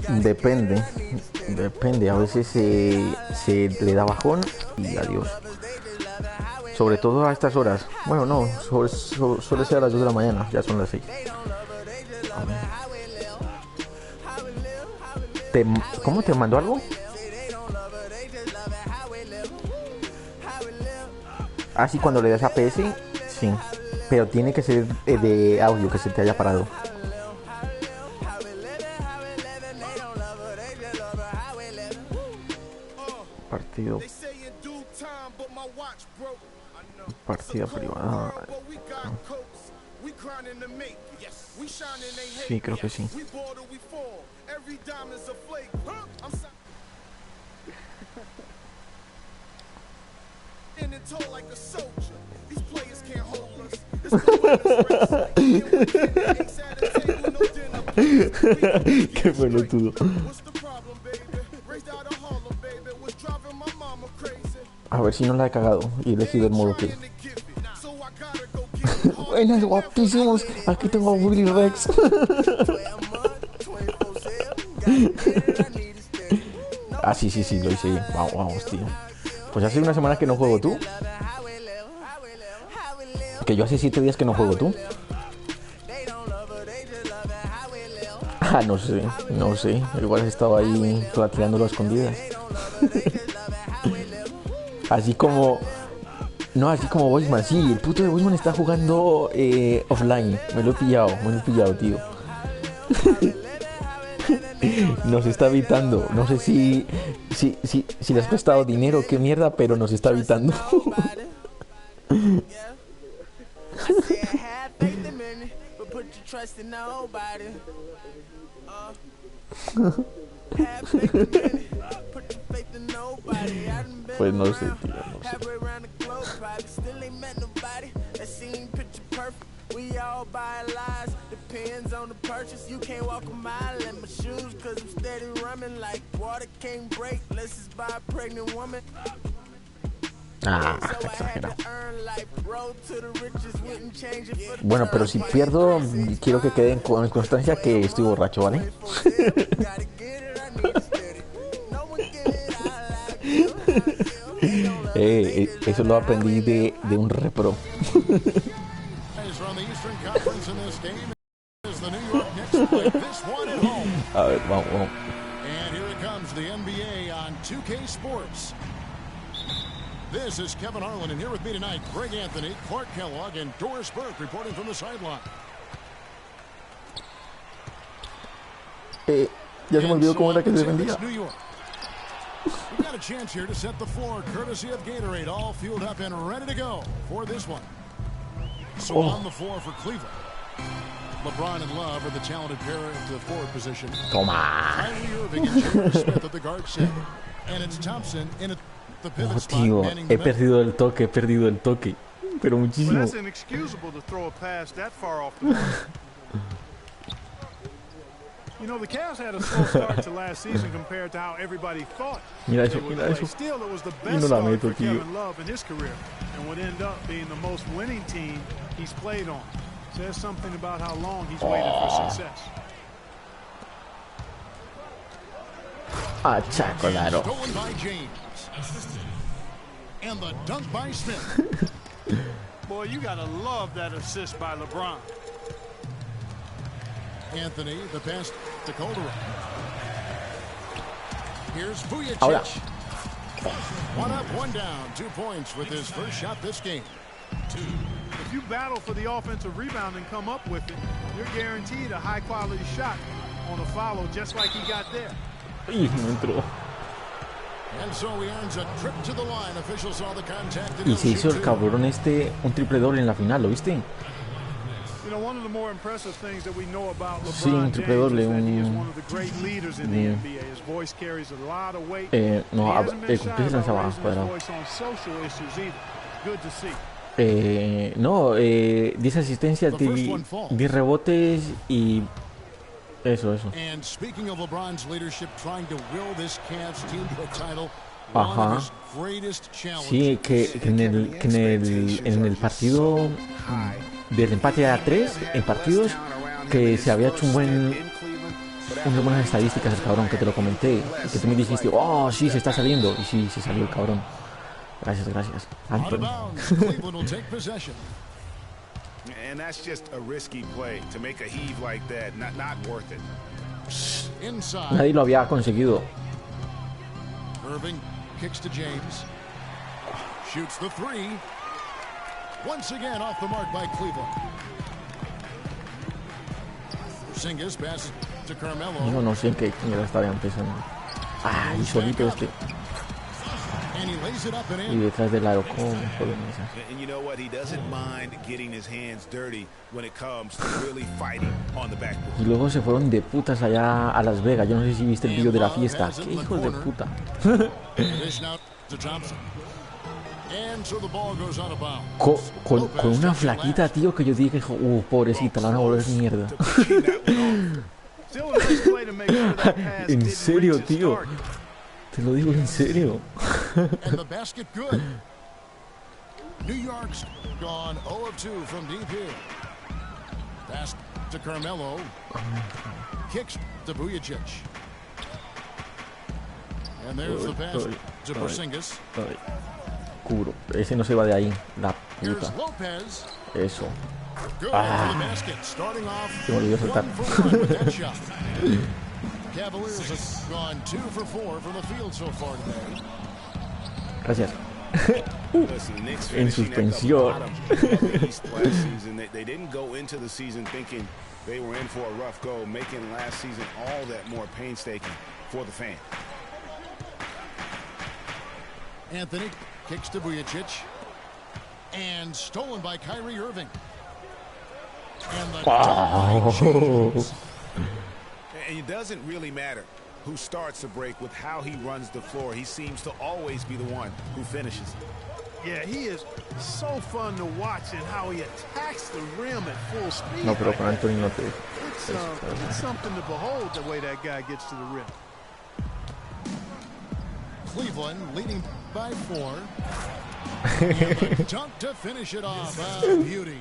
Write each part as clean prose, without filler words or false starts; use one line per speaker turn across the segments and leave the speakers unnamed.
Depende, a veces se le da bajón y adiós. Sobre todo a estas horas. Bueno, no, suele ser a las 2 de la mañana, ya son las 6. ¿Cómo te mandó algo? Así cuando le das a PS, sí. Pero tiene que ser de audio que se te haya parado. Partido. Partida privada. Sí, creo que sí. Qué pelotudo. A ver si no la he cagado y he elegido el modo que. Buenas, guapísimos. Aquí tengo a Willy Rex. Ah, sí, lo hice bien. Vamos, tío. Pues hace una semana que no juego tú. Que yo hace 7 días que no juego tú. Ah, no sé. Igual estaba ahí plateándolo a escondidas. Así como Boysman. Sí, el puto de Boysman está jugando offline. Me lo he pillado, tío. Nos está evitando. No sé si le has prestado dinero, qué mierda, pero nos está evitando. Pues no sé, tío, no sé. We all buy lies, depends on the purchase. You can't walk a mile in my shoes, cause I'm steady running like water can't break. Let's just buy a pregnant woman. Ah, exagerado. Bueno, pero si pierdo, quiero que quede con constancia que estoy borracho, ¿vale? Eso lo aprendí de un repro. A ver, vamos. And here it comes, the NBA on 2K Sports. This is Kevin Harlan, and here with me tonight, Greg Anthony, Clark Kellogg, and Doris Burke reporting from the sideline. Ya se me olvidó cómo era que se defendía. We've got a chance here to set the floor, courtesy of Gatorade, all fueled up and ready to go for this one. So on the floor for Cleveland, LeBron and Love are the talented pair at the forward position. Toma. Kyrie Irving and J.R. Smith at the guard set, and it's Thompson in the pivot spot. Tío, he perdido el toque, pero muchísimo. Well, that's inexcusable to throw a pass that far off the mark. You know, the Cavs had a slow start to last season compared to how everybody thought. Mira eso. Still, it was the best start for Kevin Love in his career, and would end up being the most winning team he's played on. Says something about how long he's waited for success. Chocolate. Stolen by James. And the dunk by Smith. Boy, you gotta love that assist by LeBron. Anthony, the pass to Calderon. Here's Vujacic. One up, one down. 2 points with his first shot this game. If you battle for the offensive rebound and come up with it, you're guaranteed a high-quality shot on a follow, just like he got there. And so he earns a trip to the line. Officials saw the contact. Y se hizo el cabrón un triple doble en la final, ¿lo viste? Sí, un triple doble, ¿con qué se lanzaba? Cuadrado. 10 asistencias, 10 rebotes y eso. Ajá. Sí, que en el partido del empate a 3 en partidos que se había hecho un buen
unas buenas estadísticas el cabrón, que te lo comenté. Y que tú me dijiste, oh, sí, se está saliendo. Y sí, se salió el cabrón. Gracias, gracias. Anthony.
And that's just a risky play to make a heave like that. Not worth it.
Nadie lo había conseguido.
Irving kicks to James. Shoots the three. Once again off the mark by Cleveland. Porzingis passes to Carmelo.
Yo no sé en qué estaba empezando. Ah, y solito este. Y detrás del aro, ¿cómo joder esa?
And you know what? He doesn't mind getting his hands dirty when it comes to really fighting on the backboard.
Y luego se fueron de putas allá a Las Vegas. Yo no sé si viste el vídeo de la fiesta. ¡Qué hijos de puta! Con una flaquita, tío, que yo dije, pobrecita, la van a volver mierda. En serio, tío. Te lo digo en serio.
And the basket good. New York's gone 0 of 2 from deep here. Pass to Carmelo. Kicks to Vujacic. And there's the pass to Porzingis.
Cubro. Ese no se va de ahí. La
Here's
puta.
Lopez.
Eso.
Good
Ah.
for the basket. Starting off
Se me olvidó soltar.
1 for 1 with that shot. Cavaliers have gone 2 for 4 from the field so far today.
Gracias.
Listen, Knicks
En
finishing at the
suspensión.
bottom of the East last season. They didn't go into the season thinking they were in for a rough go, making last season all that more painstaking for the fan.
Anthony kicks to Vujacic. And stolen by Kyrie Irving. And the
Wow.
And it doesn't really matter who starts the break with how he runs the floor. He seems to always be the one who finishes.
Yeah, he is so fun to watch and how he attacks the rim at full speed.
No, pero con Anthony no te...
It's something to behold the way that guy gets to the rim.
Cleveland leading by 4. And the dunk to finish it off. Beauty.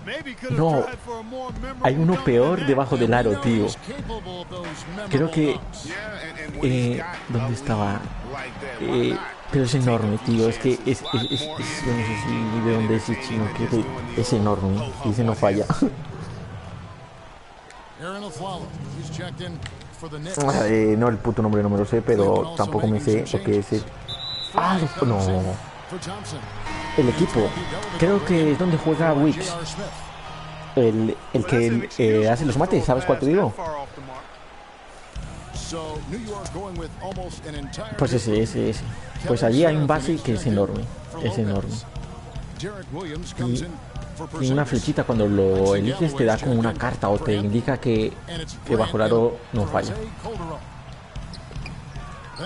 Maybe could have
No,
tried for a more memorable
hay uno
dunk
peor
than that.
debajo del aro, tío.
He's capable of those
Creo que...
memorable dunks.
Yeah, and when he's got a
¿Dónde
lead
estaba?
like that, why not?
Pero es enorme, tío. Es que es yo no sé si de dónde es el chino, que es enorme. Y ese no falla.
Aaron Aflalo, he's checked in for the Knicks.
No, el puto nombre no me lo sé, pero tampoco me sé lo que es el... Ah, no.
For Thompson.
El equipo. Creo que es donde juega Wicks.
J.R. Smith.
El que hace los mates, ¿sabes cuál te digo?
So, New York going with almost an entire
Pues ese. Pues allí hay un base que es enorme. Es enorme.
Derek Williams comes in for
Y una
Porzingis.
flechita cuando lo eliges te da como una carta o te indica que bajo el aro no falla.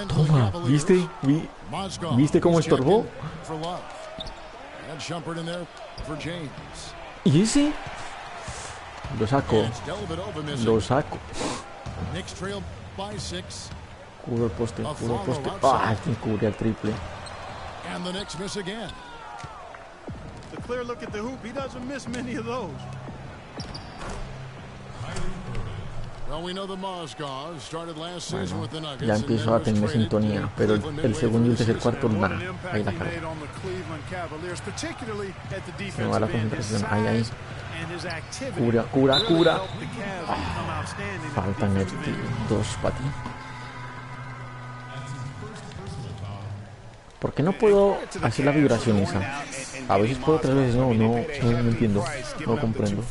Toma, ¿viste? ¿Viste cómo estorbó? ¿Y ese? Lo saco. Lo saco. Cubro el poste, cubro el poste. ¡Ah! ¿Quién cubre al triple?
The clear look at the hoop, he doesn't miss many of those.
Ya empiezo a tener sintonía, pero el segundo y el tercer cuarto, nada. Ahí la cago. Se me va la concentración. Ahí. Cura. Faltan 2 para ti. ¿Por qué no puedo hacer la vibración esa? A veces puedo, otras veces no entiendo. No comprendo.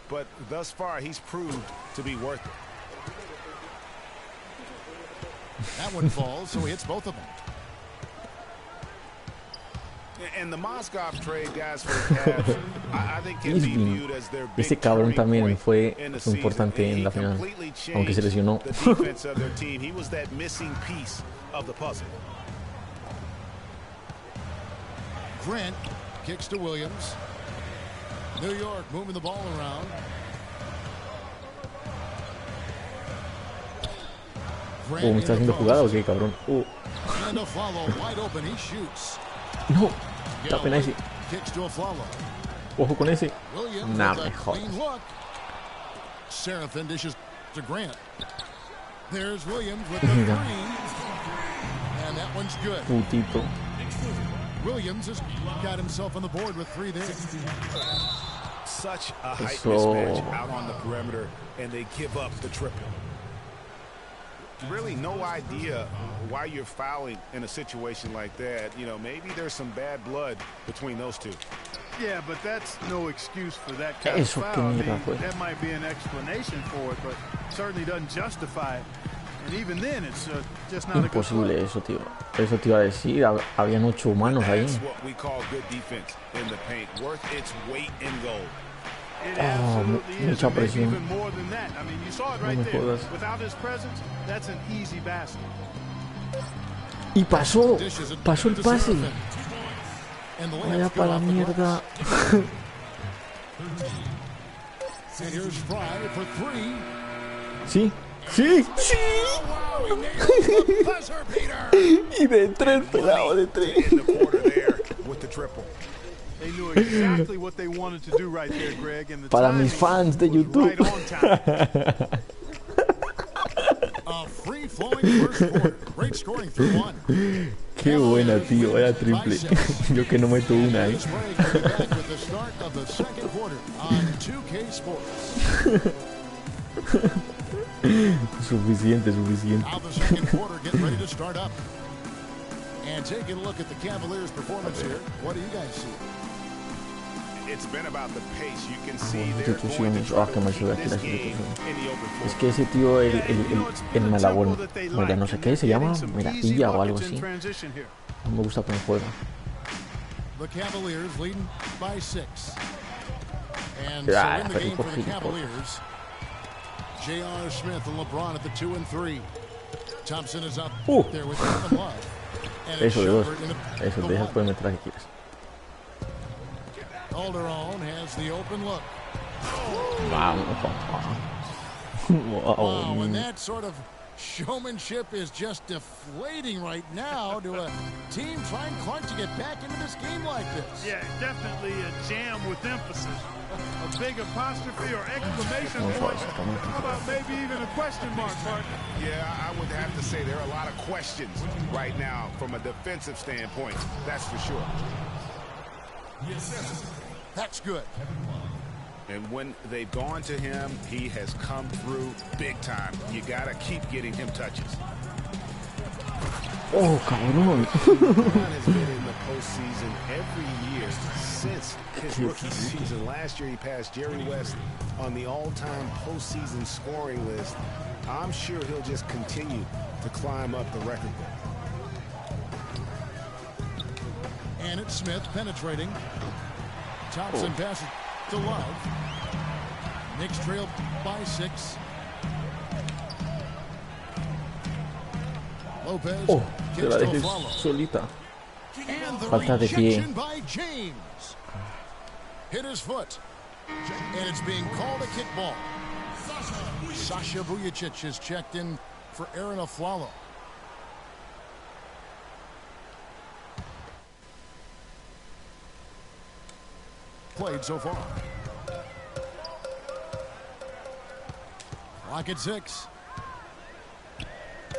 But thus far, he's proved to be worth it.
That one falls, so he hits both of them.
And the Mozgov trade, guys, for the Cavs, I think can be viewed as their big
Este cabrón también
turning
fue
point in the season.
importante en la final,
Completely
aunque se
changed
lesionó.
the defense of their team. He was that missing piece of the puzzle.
Grant kicks to Williams. New York moving the ball around.
¿Me está haciendo jugada o qué, cabrón?
And Aflalo wide open, he shoots.
No, está pena ese.
Kicks to Aflalo.
Ojo con ese.
Williams
Nah,
with a
me jodas.
clean look. Seraphin dishes to Grant. There's Williams with the three. And that one's good.
Putito.
Williams has got himself on the board with 3 there.
Such a height mismatch out on the perimeter, and they give up the triple. Really no idea why you're fouling in a situation like that. You know, maybe there's some bad blood between those two.
Yeah, but that's no excuse for that kind of foul. I mean, that might be an explanation for it, but certainly doesn't justify it. And even then, it's just not
imposible eso, tío. Eso te iba a decir. Habían 8 humanos ahí.
That's what we call good defense in the paint, worth its weight in gold.
It absolutely is.
Mucha presión.
Even more than that. I mean, you saw it right there. Without his presence, that's an easy basket.
Y pasó el pase. Vaya para la mierda. Sí, sí, sí. Y de 3, pelado, de 3. Para mis fans de YouTube. Qué buena, tío, vaya triple. Yo que no meto una ahí. Suficiente.
And taking a look at the Cavaliers' performance here, what do you guys see?
It's been about the pace. You can see they're going to try to keep this game in the open floor.
Es que ese tío, el Malagón, ya no sé qué se llama, Miratilla o algo así. No me gusta cómo juega.
The Cavaliers leading by 6. And so in the game for the Cavaliers, J.R. Smith and LeBron at the 2 and 3. Thompson is up there with Kevin Love.
Eso de 2. Eso, de esas puedes meter las que quieras.
Calderon has the open look.
Wow,
and that sort of showmanship is just deflating right now to a team trying hard to get back into this game like this.
Yeah, definitely a jam with emphasis. A big apostrophe or exclamation point. How about maybe even a question mark, Mark?
Yeah, I would have to say there are a lot of questions right now from a defensive standpoint. That's for sure.
That's good.
And when they've gone to him, he has come through big time. You got to keep getting him touches.
Oh, cabrón.
LeBron has been in the postseason every year since his rookie season. Last year, he passed Jerry West on the all-time postseason scoring list. I'm sure he'll just continue to climb up the record book.
And it's Smith penetrating. Thompson passes to Love. Knicks trail by 6. Lopez
se la dejé solita. Falta de pie.
By James. Hit his foot. And it's being called a kickball. Sasha Vujacic is checked in for Aaron Aflalo. Played so far. Clock at 6.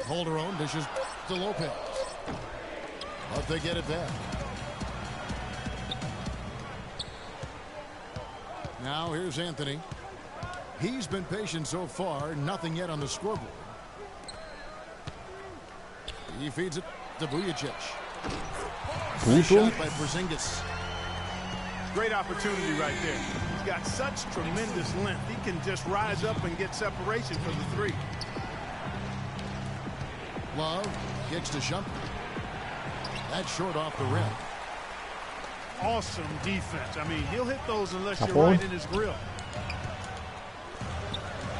Calderon dishes to Lopez. But they get it back. Now here's Anthony. He's been patient so far. Nothing yet on the scoreboard. He feeds it to Vujacic. Shot by Porzingis.
Great opportunity right there. He's got such tremendous length. He can just rise up and get separation for the 3.
Love kicks to Shumpert. That's short off the rim.
Awesome defense. I mean, he'll hit those unless you're right in his grill.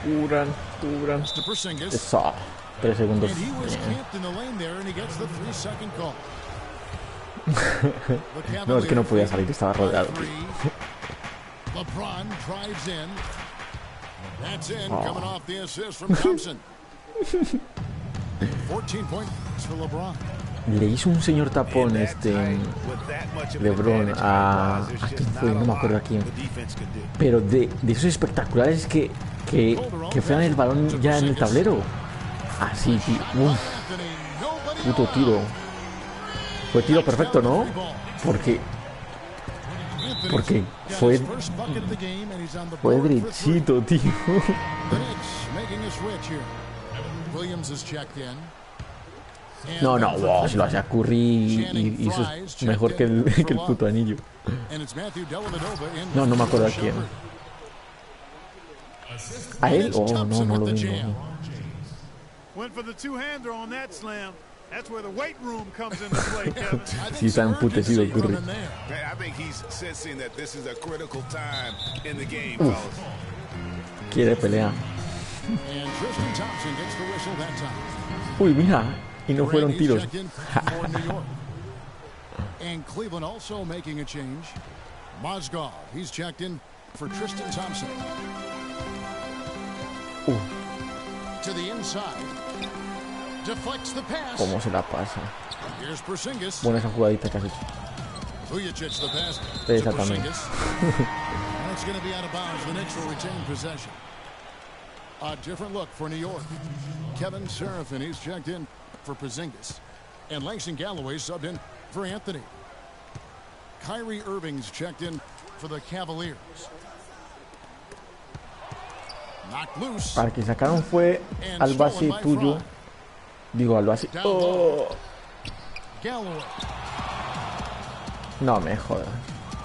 Cubran.
To Porzingis.
Eso. 3 segundos.
And he was camped in the lane there, and he gets the 3-second call.
No, es que no podía salir, estaba rodeado.
LeBron drives in. That's in, coming off the assist from Thompson. 14 points for LeBron.
Le hizo un señor tapón LeBron a quién fue, no me acuerdo a quién. Pero de esos espectaculares que Que frenan el balón ya en el tablero. Así, tío. Uf. Puto tiro. Fue tiro perfecto, ¿no? Porque fue derechito, tío. No, wow, si lo hace a Curry y eso es mejor que el puto anillo. No me acuerdo a quién. ¿A él? Oh, no lo vi. Sí, está emputecido Curry. Quiere pelea. Uy, mira. Y no fueron tiros.
And Cleveland also making a change. Mozgov, he's checked in for Tristan Thompson. To the inside. Deflects the pass.
¿Cómo se la pasa?
Here's Porzingis.
Buena esa jugadita que has hecho.
Vujicic the pass.
Esa también.
That's going to be out of bounds. The Knicks will retain possession. A different look for New York. Kevin Serafin, he's checked in for Porzingis. And Langston Galloway subbed in for Anthony. Kyrie Irving's checked in for the Cavaliers. Knocked loose.
Para que sacaron fue al base tuyo. Digo, al base. Oh.
Galloway.
No me jodas.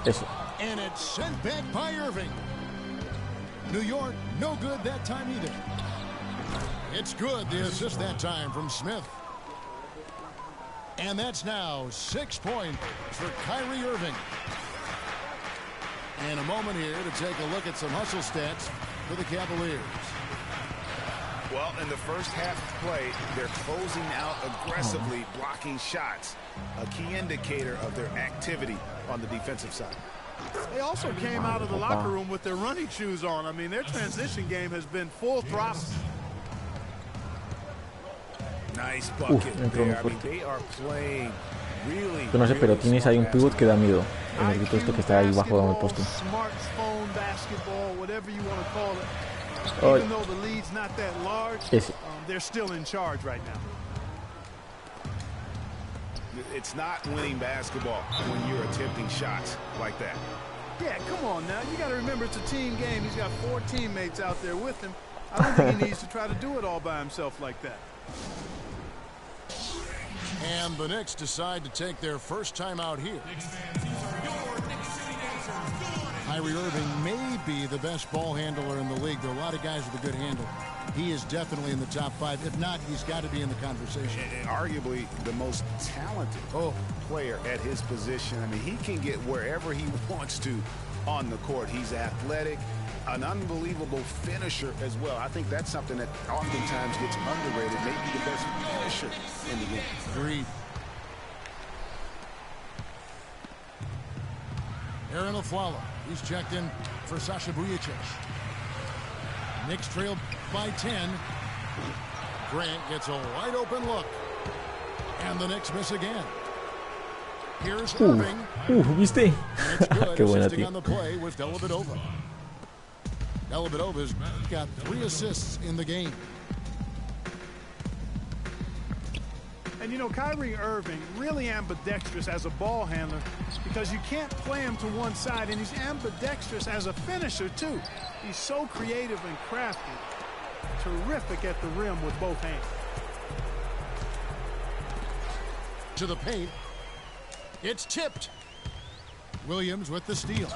Eso.
And it's sent back by Irving. New York, no good that time either. It's good, the assist that time from Smith. And that's now 6 points for Kyrie Irving. And a moment here to take a look at some hustle stats for the Cavaliers.
Well, in the first half of play, they're closing out aggressively, blocking shots, a key indicator of their activity on the defensive side.
They also came out of the locker room with their running shoes on. I mean, their transition game has been full throttle.
Nice bucket there. I mean, they are playing really.
Yo no sé, pero tienes ahí un pivot que da miedo. El negrito este que está ahí bajo del poste.
Smartphone basketball, whatever you want to call it. Even though the lead's not that large, they're still in charge right now.
It's not winning basketball when you're attempting shots like that.
Yeah, come on now. You got to remember it's a team game. He's got 4 teammates out there with him. I don't think he needs to try to do it all by himself like that.
And the Knicks decide to take their first time out here. Kyrie Irving may be the best ball handler in the league. There are a lot of guys with a good handle. He is definitely in the top 5. If not, he's got to be in the conversation.
And arguably the most talented player at his position. I mean, he can get wherever he wants to on the court. He's athletic, an unbelievable finisher as well. I think that's something that oftentimes gets underrated. Maybe the best finisher in the game.
Agreed. Aaron Aflalo, he's checked in for Sasha Vujicic. Knicks trailed by 10. Grant gets a wide open look. And the Knicks miss again. Here's Irving.
¿Viste? Qué buena, tío.
On the play with Dellavedova. Dellavedova's got 3 assists in the game.
And you know, Kyrie Irving, really ambidextrous as a ball handler because you can't play him to one side, and he's ambidextrous as a finisher, too. He's so creative and crafty. Terrific at the rim with both hands.
To the paint. It's tipped. Williams with the steal.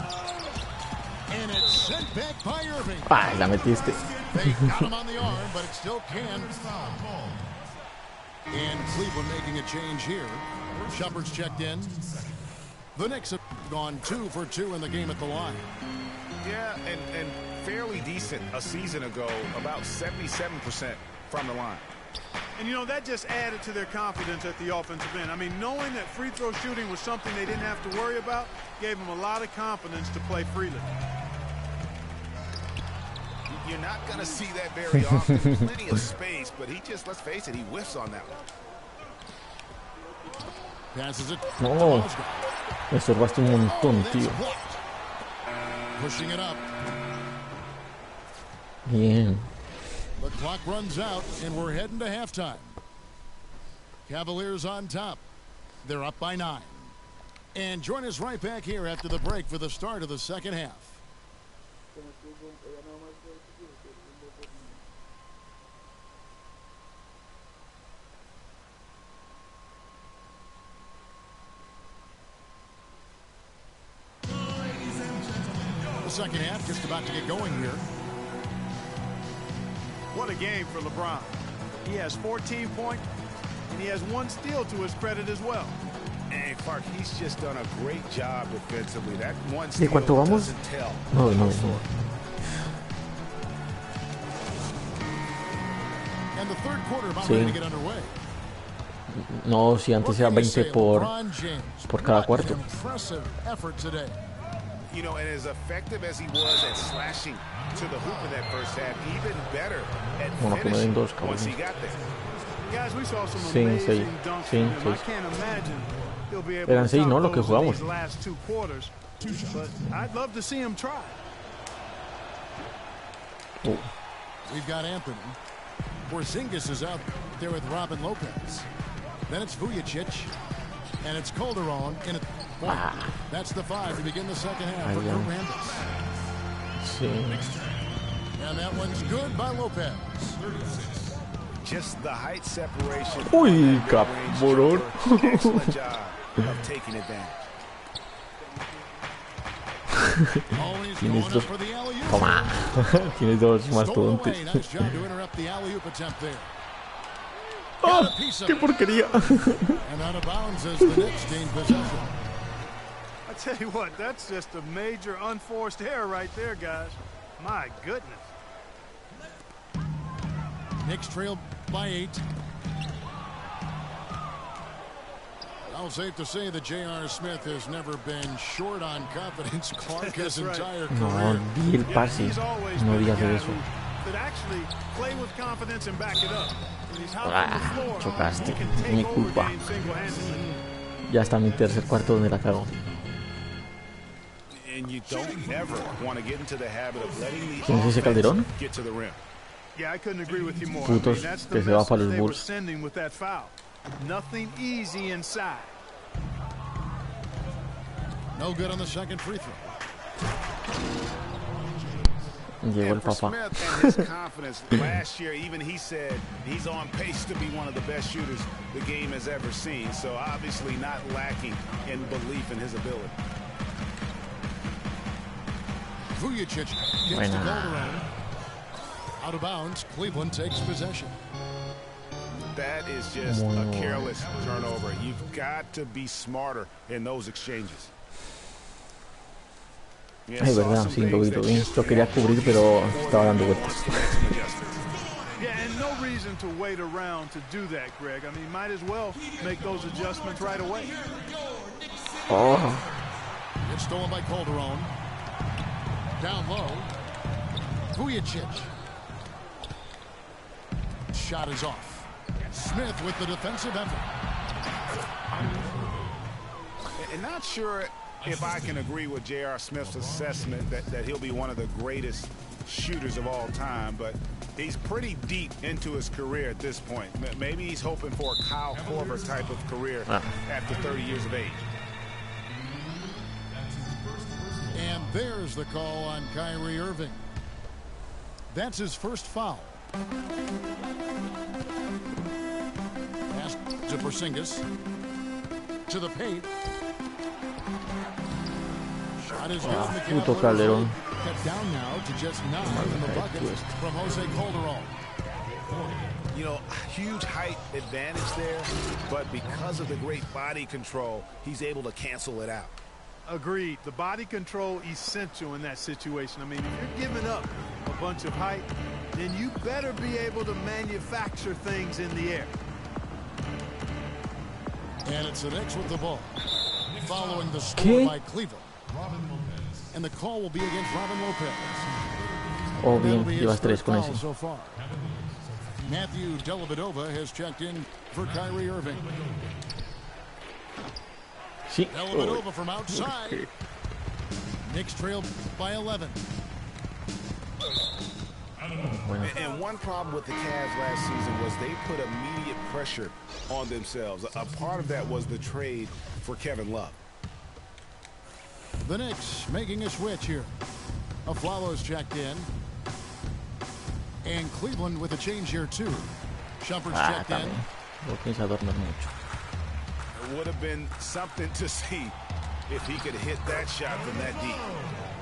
And it's sent back by Irving.
Ah, la metiste.
They got him on the arm, but it still can. And Cleveland making a change here. Shepard's checked in. The Knicks have gone 2 for 2 in the game at the line.
Yeah, and fairly decent a season ago, about 77% from the line.
And, you know, that just added to their confidence at the offensive end. I mean, knowing that free throw shooting was something they didn't have to worry about gave them a lot of confidence to play freely.
You're not going to see that very often. Plenty of space, but he just, let's face it, he whiffs on that one.
Passes it.
No, me estorbaste un montón, tío.
Pushing it up.
Bien.
The clock runs out, and we're heading to halftime. Cavaliers on top. They're up by 9. And join us right back here after the break for the start of the second half. The second half just about to get going here.
What a game for LeBron. He has 14 points, and he has 1 steal to his credit as well.
And Clark, he's just done a great job defensively. That one
¿De
steal
cuánto vamos?
doesn't tell.
No.
And the third quarter about
Sí.
ready to get underway.
No, si antes era 20 por cada cuarto.
Impressive effort today.
You know, and as effective as he was at slashing to the hoop in that first half, even better at
Bueno, que me den dos,
finishing once he
cabrón.
got there.
Guys, we saw some
Sí,
amazing
seis.
dunks
Sí,
from him. I
seis.
can't imagine he'll be able
Eran
to
6,
top
¿no? Lo que
those in
jugamos.
these last 2 quarters. But I'd love to see him try.
Oh.
We've got Anthony. Porzingis is out there with Robin Lopez. Then it's Vujicic. And it's Calderon in a point. That's the 5 to begin the second half for Kurt Rambis.
Sí.
And that one's good by Lopez.
Just the height separation.
Uy,
on that
cabrón.
mid-range jumper. Excellent job of taking advantage.
Always
Tienes
going up
dos.
for the alley-oop.
Toma. Tienes dos
Stole
mastodontes.
away. Nice job to interrupt the alley-oop attempt there.
¡Oh!
Got a piece of
¡Qué
it.
porquería!
And out of bounds as the Knicks gain possession.
I tell you what, that's just a major unforced error right there, guys. My goodness.
Knicks trail by 8. Now safe to say that J.R. Smith has never been short on confidence. Clark his
That's right.
entire
No,
career.
di el pase.
He's always
No
been
digas
a guy
eso.
who could actually play with confidence and back it up. When he's out on the floor,
chocaste.
he can take
Mi
over
culpa.
games single-handedly.
Ya está mi tercer cuarto donde la cago.
And you don't ever want to get into the habit of letting the
¿Quién es ese
offense
Calderón?
get to the rim.
Yeah, I couldn't agree with you more.
Putos,
that's the
que se va
message
para los
they were
Bulls.
sending with that foul. Nothing easy inside.
No good on the second free throw.
Llegó el
And for
papá.
Smith and his confidence, last year even he said he's on pace to be one of the best shooters the game has ever seen. So obviously not lacking in belief in his ability.
Vujicic gets to
Buena.
Calderon. Out of bounds. Cleveland takes possession.
That is just
Muy
a
bueno.
careless turnover. You've got to be smarter in those exchanges. Yeah,
Ay,
saw
verdad,
some
sí, lo
things
vi, lo
that
vi.
just
Lo quería
weren't
cubrir,
working
pero
before
estaba
they
dando
were
vueltas.
forced to make some adjustments.
Yeah, and no reason to wait around to do that, Greg. I mean, might as well make those adjustments right away.
Oh,
It's stolen by Calderon. Down low. Vujicic. Shot is off. Smith with the defensive effort.
And not sure if I can agree with J.R. Smith's assessment that he'll be one of the greatest shooters of all time, but he's pretty deep into his career at this point. Maybe he's hoping for a Kyle Korver type of career after 30 years of age.
And there's the call on Kyrie Irving. That's his first foul. Pass to Porzingis. To the paint. Shot is good. The
puto
Cavaliers
Calderón.
cut down now to just 9 in the bucket from Jose Calderon.
You know, huge height advantage there, but because of the great body control, he's able to cancel it out.
Agreed. The body control essential in that situation. I mean, if you're giving up a bunch of height, then you better be able to manufacture things in the air.
And it's the Knicks with the ball. Following the score
¿Qué?
by Cleveland. And the call will be against Robin Lopez.
oh bien,
That'll be his
llevas 3
first
con
foul
ese.
so far. Matthew Dellavedova has checked in for Kyrie Irving.
Sí.
Dellavedova from outside. Knicks trail by 11.
Bueno.
And one problem with the Cavs last season was they put immediate pressure on themselves. A part of that was the trade for Kevin Love.
The Knicks making a switch here. Aflalo's checked in. And Cleveland with a change here too. Shumpert's checked in.
Lo piensa dormir mucho.
It would have been something to see if he could hit that shot from that deep.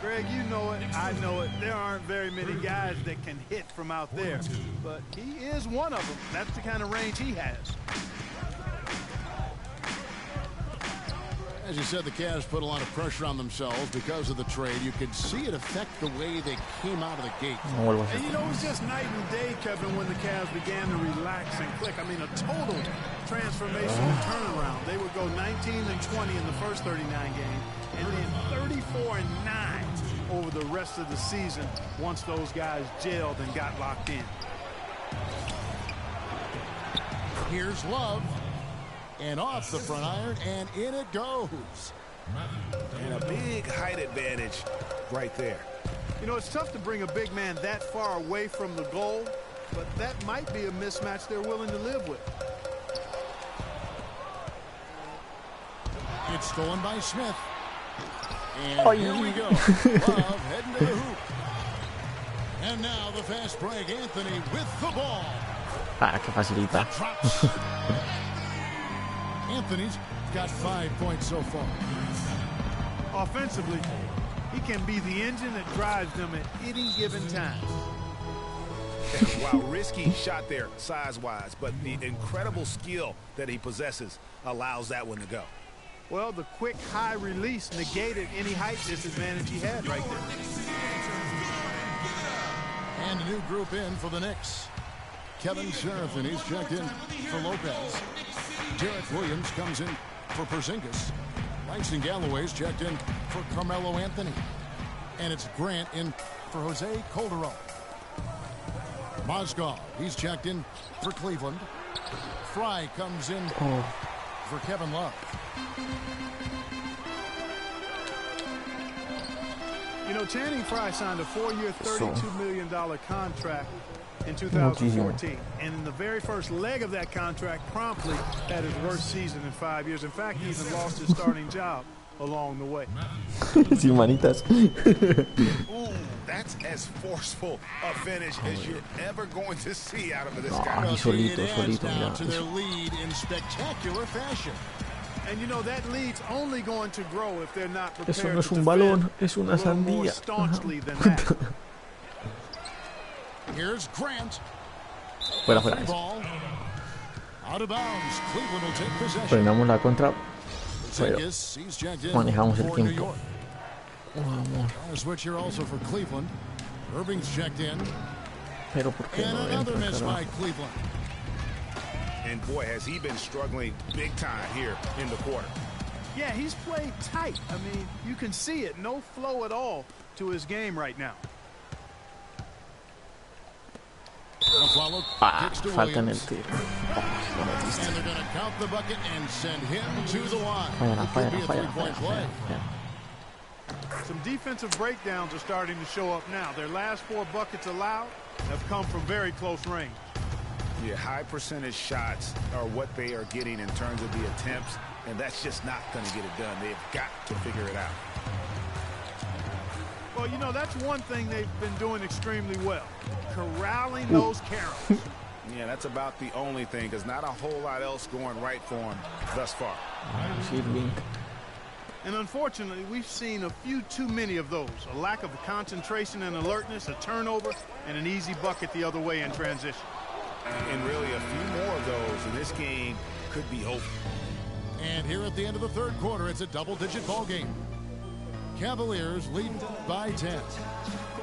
Greg, you know it, I know it. There aren't very many guys that can hit from out there, but he is one of them. That's the kind of range he has.
As you said, the Cavs put a lot of pressure on themselves because of the trade. You could see it affect the way they came out of the gate.
And you know, it was just night and day, Kevin, when the Cavs began to relax and click. I mean, a total transformational turnaround. They would go 19-20 in the first 39 games, and then 34-9 over the rest of the season once those guys gelled and got locked in.
Here's Love. And off the front iron, and in it goes.
And a big height advantage right there.
You know, it's tough to bring a big man that far away from the goal, but that might be a mismatch they're willing to live with.
It's stolen by Smith. And here we go. Love heading to the hoop. And now the fast break. Anthony with the ball.
Ah, que facilita.
Anthony's got 5 points so far.
Offensively, he can be the engine that drives them at any given time.
Wow, risky shot there size-wise, but the incredible skill that he possesses allows that one to go.
Well, the quick high release negated any height disadvantage he had right there.
And a new group in for the Knicks. Kevin Seraphin, he's checked in for Lopez. Derek Williams comes in for Porzingis. Langston Galloway's checked in for Carmelo Anthony. And it's Grant in for Jose Calderon. Mozgov, he's checked in for Cleveland. Fry comes in for Kevin Love.
You know, Channing Frye signed a 4-year, $32 million contract in 2014. And in the very first leg of that contract, promptly had his worst season in 5 years. In fact, he even lost his starting job along the way.
Sin manitas.
Ooh, that's as forceful a finish as you're ever going to see out of this guy.
Aquí solito,
Now
mira.
to their lead in spectacular fashion.
And you know, that lead's only going to grow if they're not prepared
Eso no es
to
un
defend
balón, es una
a little more
sandía.
staunchly than that.
Here's Grant.
Fuera, fuera.
Ball. Out of bounds. Cleveland will take possession.
Frenamos la contra, pero
Porzingis, he's checked in
manejamos el
for New
tiempo.
York.
Vamos.
A switch here also for Cleveland. Irving's checked in.
Pero ¿por qué
And
no
another
entra,
miss by
carajo?
Cleveland.
And boy, has he been struggling big time here in the quarter.
Yeah, he's played tight. I mean, you can see it. No flow at all to his game right now.
Falta en el tiro.
And they're going to count the bucket and send him to the line.
Falla,
Could be a
falla, falla,
three-point
falla,
play.
falla.
Some defensive breakdowns are starting to show up now. Their last 4 buckets allowed have come from very close range.
Yeah, high percentage shots are what they are getting in terms of the attempts, and that's just not going to get it done. They've got to figure it out.
Well, you know, that's one thing they've been doing extremely well, corralling those Karens.
Yeah, that's about the only thing, because not a whole lot else going right for them thus far.
And unfortunately, we've seen a few too many of those. A lack of concentration and alertness, a turnover, and an easy bucket the other way in transition.
And really, a few more of those, and this game could be over.
And here at the end of the third quarter, it's a double-digit ball game. Cavaliers lead by 10.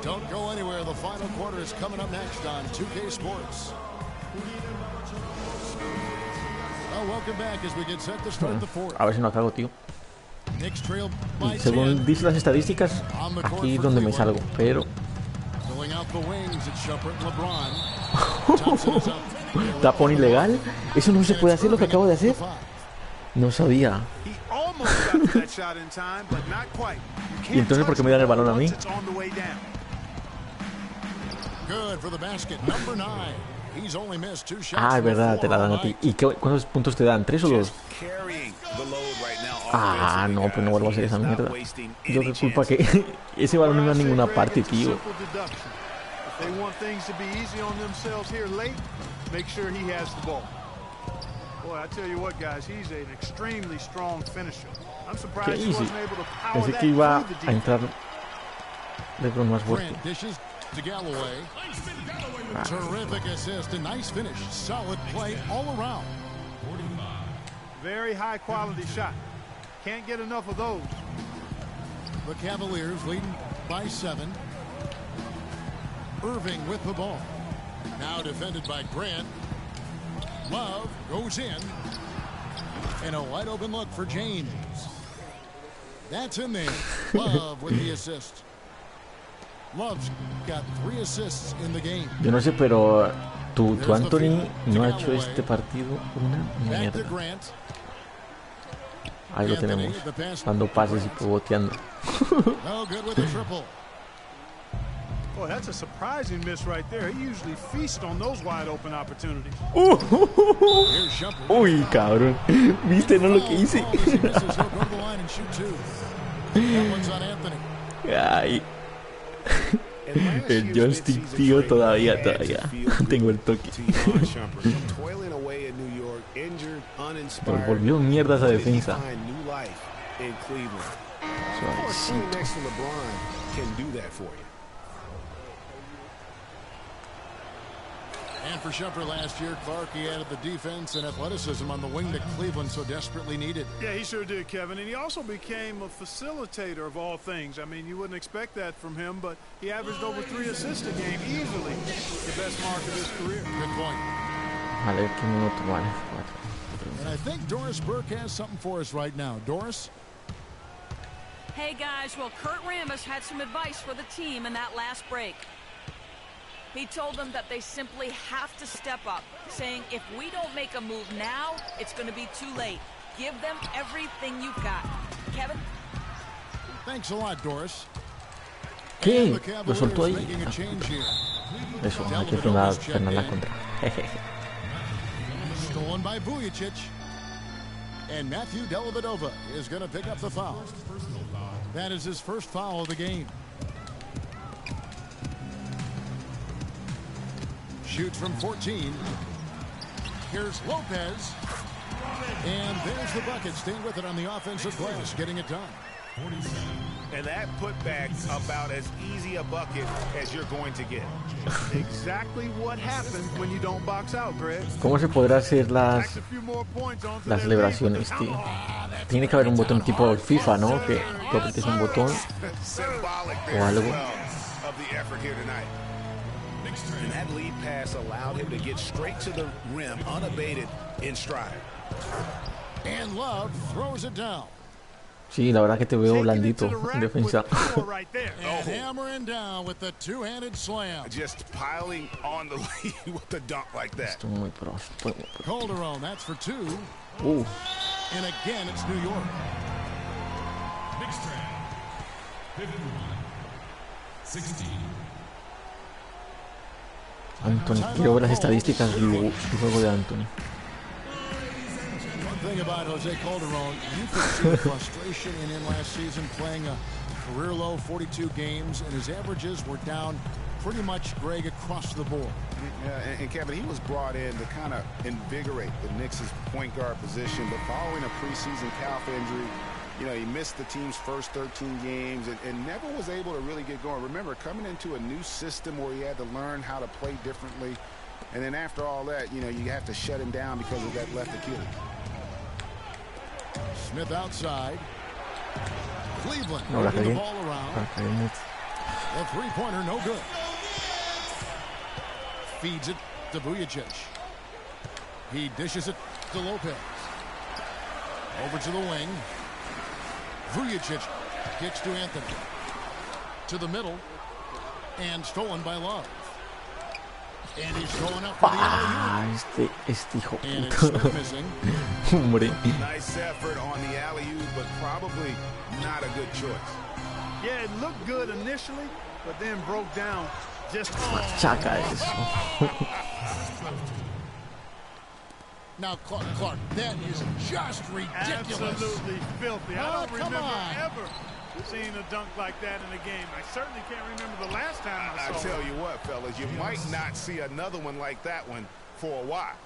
Don't go anywhere. The final quarter is coming up next on 2K Sports. Well, welcome back as we get set to start the fourth.
A ver si no cago, tío.
Knicks trail by 10.
Según dicen las estadísticas, aquí es donde me salgo, pero
Filling out the wings, it's Shumpert and LeBron. Thompson is up.
tapón ilegal. Eso no se puede hacer, lo que acabo de hacer. No sabía.
He almost got to that shot in time, but not quite. You
¿Y entonces por qué me dan el balón a mí?
once it's on the way down.
Good for the basket. Number 9. He's only missed 2 shots.
Ah, es verdad, te la dan a ti. ¿Y cuántos puntos te dan? ¿3 o 2? Ah, no, pues no vuelvo a hacer esa mierda. Yo qué culpa que ese balón no iba a ninguna parte, tío. ¿Qué hice? Pensé que iba a entrar de más fuerte.
Terrific assist, a nice finish, solid play all around.
Very high quality shot. Can't get enough of those.
The Cavaliers leading by 7. Irving with the ball. Now defended by Grant. Love goes in. And a wide open look for James. That's in there. Love with the assist. Love's got 3 assists in the game.
Yo no sé, pero tu Anthony no ha hecho este partido una mierda. Ahí lo tenemos, dando pases y pivoteando.
Boy, that's a surprising miss right there. He usually feasts on those wide open opportunities.
Uy, cabrón. ¿Viste no lo que hice? Ay. El joystick, tío, todavía tengo el toque. Nos volvió mierda esa defensa. Suavecito.
And for Shumpert last year, Clark, he added the defense and athleticism on the wing that Cleveland so desperately needed.
Yeah, he sure did, Kevin. And he also became a facilitator of all things. I mean, you wouldn't expect that from him, but he averaged over 3 assists a game easily. The best mark of his career.
Good point.
Vale, qué minuto, vale.
And I think Doris Burke has something for us right now. Doris?
Hey, guys. Well, Kurt Rambis had some advice for the team in that last break. He told them that they simply have to step up, saying if we don't make a move now, it's going to be too late. Give them everything you've got. Kevin?
Thanks a lot, Doris.
¿Qué? Lo soltó ahí. Eso, hay que frenar la contra.
Stolen by Vujacic. And Matthew Dellavedova is going to pick up the foul. That is his first foul of the game. Shoots from 14. Here's Lopez. And there's the bucket. Staying with it on the offensive glass, getting it done.
And that putback's about as easy a bucket as you're going to get.
Exactly what happens when you don't box out, Greg.
¿Cómo se podrá hacer las celebraciones, tío? Tiene que haber un botón tipo FIFA, ¿no? Que tú apretes un botón o algo.
And that lead pass allowed him to get straight to the rim, unabated in stride.
And Love throws it down.
Sí, la verdad que te veo blandito en defensa.
And hammering down with the two-handed slam.
Just piling on the lead with a dunk like that.
Estoy muy pro.
Calderon, that's for 2. And again, it's New York.
Next round, 51-16.
Anthony, quiero ver las estadísticas del juego de Anthony.
One thing about Jose Calderon, you could see the frustration in him last season, playing a career low 42 games, and his averages were down pretty much, Greg, across the board.
And Kevin, he was brought in to kind of invigorate the Knicks' point guard position, but following a preseason calf injury, you know, he missed the team's first 13 games and never was able to really get going. Remember, coming into a new system where he had to learn how to play differently, and then after all that, you know, you have to shut him down because of that left Achilles.
Smith outside. Cleveland moving the ball around. The three-pointer, no good. Feeds it to Vujacic. He dishes it to Lopez. Over to the wing. Vujacic kicks to Anthony. To the middle. And stolen by Love. And he's going up for the alley-oop.
Este hijo
And it's Smith missing.
Hombre.
Nice effort on the alley-oop, but probably not a good choice.
Yeah, it looked good initially, but then broke down Just
Machaca eso.
Now, Clark, that is just ridiculous.
absolutely filthy. I don't
come
remember
on.
ever seeing a dunk like that in a game. I certainly can't remember the last time I
I
saw
tell
it.
you what, fellas, you might not see another one like that one for a while.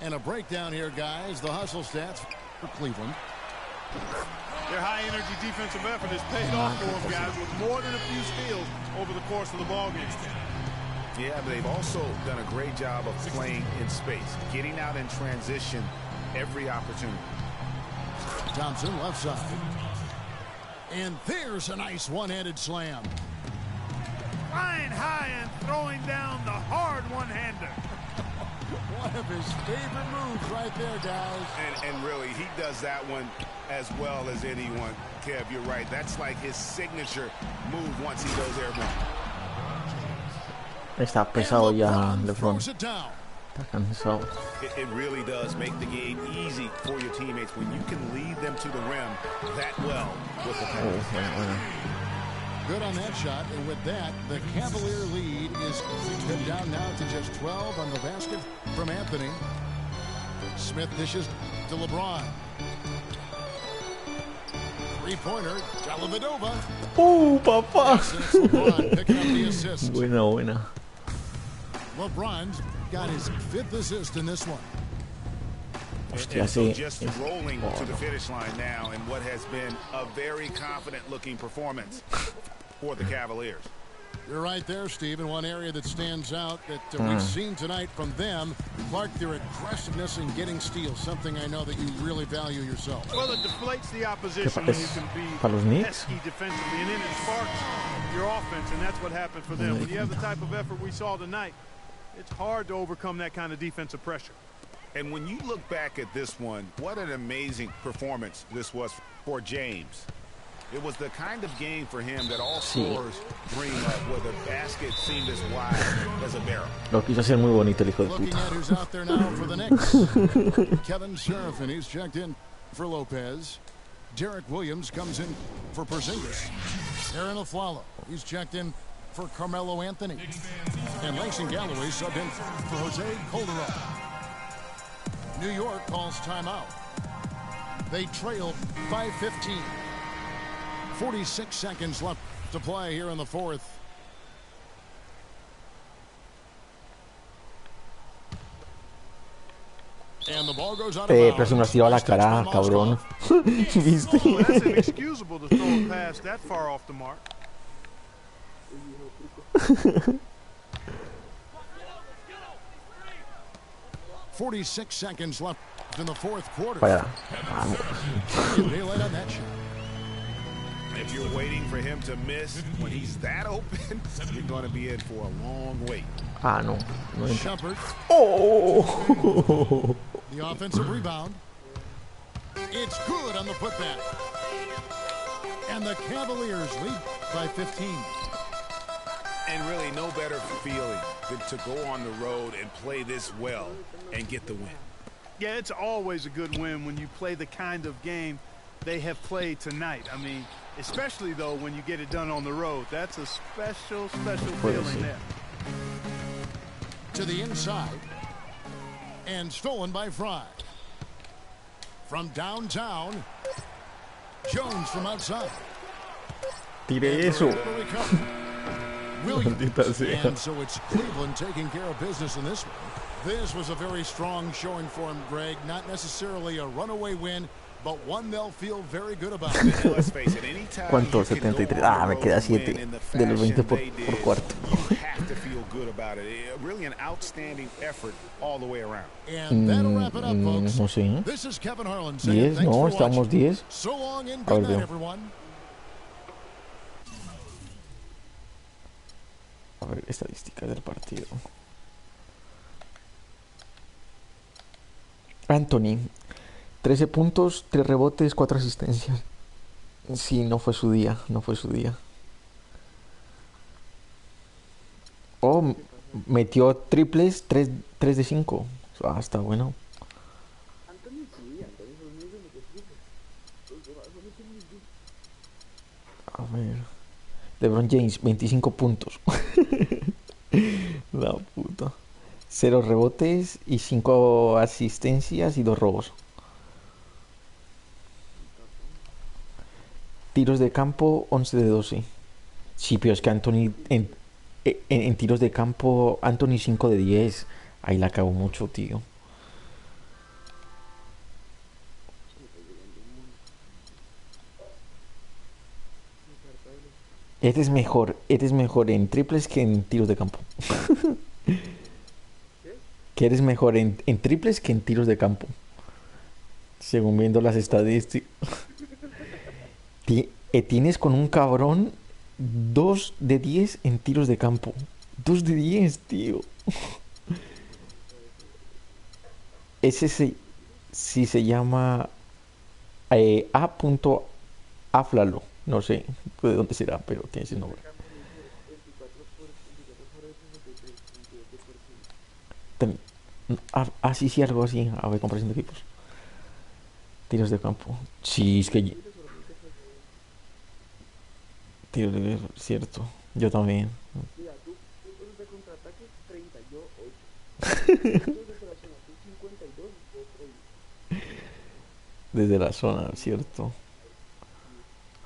And a breakdown here, guys. The hustle stats for Cleveland.
Their high-energy defensive effort has paid off for them, guys, with more than a few steals over the course of the ballgame.
Yeah, but they've also done a great job of playing in space, getting out in transition every opportunity.
Thompson left side. And there's a nice one-handed slam.
Flying high and throwing down the hard one-hander.
One of his favorite moves right there, guys.
And really, he does that one as well as anyone. Kev, you're right. That's like his signature move once he goes airborne.
Está pesado ya,
And
LeBron.
throws it down.
Está cansado.
It really does make the game easy for your teammates when you can lead them to the rim that well with the pass.
Bueno.
Good on that shot. And with that, the Cavalier lead is pinned down now to just 12 on the basket from Anthony. Smith dishes to LeBron. Three-pointer, Dellavedova.
Papá.
It's LeBron picking up the assist.
Buena.
LeBron's got his 5th assist in this one.
Hostia,
And so
sí.
just rolling to the finish line now in what has been a very confident-looking performance for the Cavaliers.
You're right there, Steve. And one area that stands out that we've seen tonight from them, Clark, their aggressiveness in getting steals, something I know that you really value yourself.
Well, it deflates the opposition
¿Qué
when you
es
can be
para los Knicks?
pesky defensively, and then it sparks your offense, and that's what happened for them. When you have the type of effort we saw tonight, it's hard to overcome that kind of defensive pressure.
And when you look back at this one, what an amazing performance this was for James. It was the kind of game for him that all scorers dream of, where the basket seemed as wide as a barrel.
Lo quiso hacer muy bonito el hijo de
Looking
puta.
at who's out there now for the Knicks. Kevin Serafin, he's checked in for Lopez. Derek Williams comes in for Porzingis. Aaron Aflalo, he's checked in for Carmelo Anthony. And Langston Galloway subbed in for Jose Calderon. New York calls timeout. They trail 5-15. 46 seconds left to play here in the fourth. And the ball goes out of
Pero
bounds.
se me has tirado a la
First touch
cara,
by
cabrón.
Mozgov.
¿Viste?
Oh, that's inexcusable to throw a pass that far off the mark.
46 seconds left in the fourth quarter.
Vaya.
Daylight on that shot.
If you're waiting for him to miss when he's that open, you're going to be in for a long wait.
Ah, no. No entra.
Shumpert,
Oh.
the offensive rebound. It's good on the putback. And the Cavaliers lead by 15.
And really no better feeling than to go on the road and play this well and get the win.
Yeah, it's always a good win when you play the kind of game they have played tonight. I mean, especially, though, when you get it done on the road. That's a special feeling there.
To the inside. And stolen by Fry. From downtown. Jones from outside.
Tire eso.
Williams.
Maldita sea.
And so it's Cleveland taking care of business in this one. This was a very strong showing for him, Greg. Not necessarily a runaway win, but one they'll feel very good about.
Let's face it, anytime
¿Cuánto?
you can go
73.
on
Ah,
the
me
road
queda
and
7
win in the
de los 20
fashion
por
they did,
cuarto.
You have to feel good about it. Really an outstanding effort all the way around.
And that'll wrap it up, folks.
No sé.
This is Kevin Harlan saying
10,
thanks
no,
for watching.
estamos 10.
So long and
A ver,
good night,
veo.
everyone.
A ver, estadísticas del partido. Anthony, 13 puntos, 3 rebotes, 4 asistencias. Sí, no fue su día, no fue su día. Oh, metió triples, 3 de 5. Ah, está bueno. A ver. LeBron James, 25 puntos. La puta. 0 rebotes y 5 asistencias y 2 robos. Tiros de campo, 11 de 12. Sí, pero es que Anthony en tiros de campo, Anthony 5 de 10. Ahí la acabó mucho, tío. Eres mejor en triples que en tiros de campo. Que eres mejor en triples que en tiros de campo. Según viendo las estadísticas. Tienes con un cabrón 2 de 10 en tiros de campo. 2 de 10, tío. Ese sí se llama A.Aflalo. No sé de dónde será, pero tiene ese nombre. Sí, sí, algo así. A ver, comparación de equipos. Tiros de campo. Sí, es que... Tiros de... Cierto. Yo también. Desde la zona, cierto.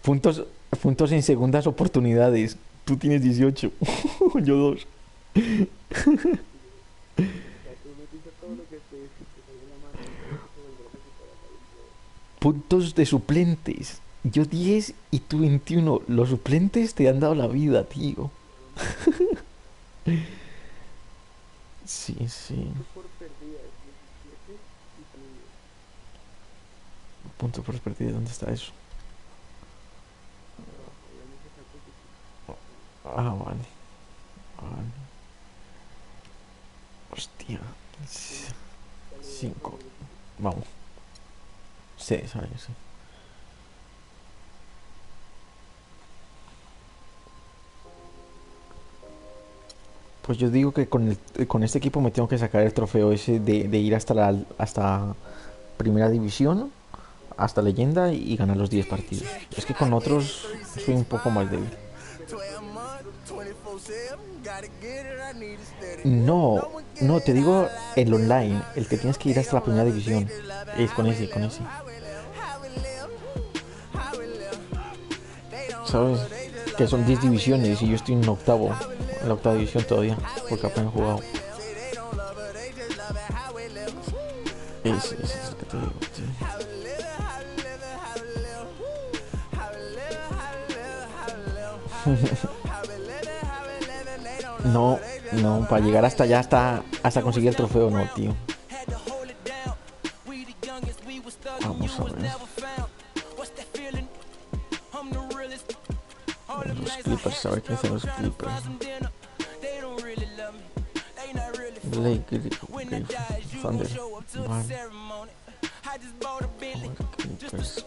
Puntos, puntos en segundas oportunidades. Tú tienes 18. Yo 2. Puntos de suplentes. Yo 10 y tú 21. Los suplentes te han dado la vida, tío. Sí, sí. Puntos por partida, ¿dónde está eso? Ah, vale. Vale. Hostia. 5. Vamos. 6 años, sí. Pues yo digo que con este equipo me tengo que sacar el trofeo ese de ir hasta primera división, hasta leyenda y ganar los 10 partidos. Es que con otros soy un poco más débil. No, no, te digo el online, el que tienes que ir hasta la primera división. Es con ese, con ese. ¿Sabes? Que son 10 divisiones y yo estoy en octavo, en la octava división todavía, porque apenas he jugado. Ese es el que te digo, sí. No, no, para llegar hasta allá, hasta conseguir el trofeo, no, tío. Vamos a ver. Los Clippers, a ver quiénes son los Clippers. Blake Griffin, Thunder. Vale. Clippers.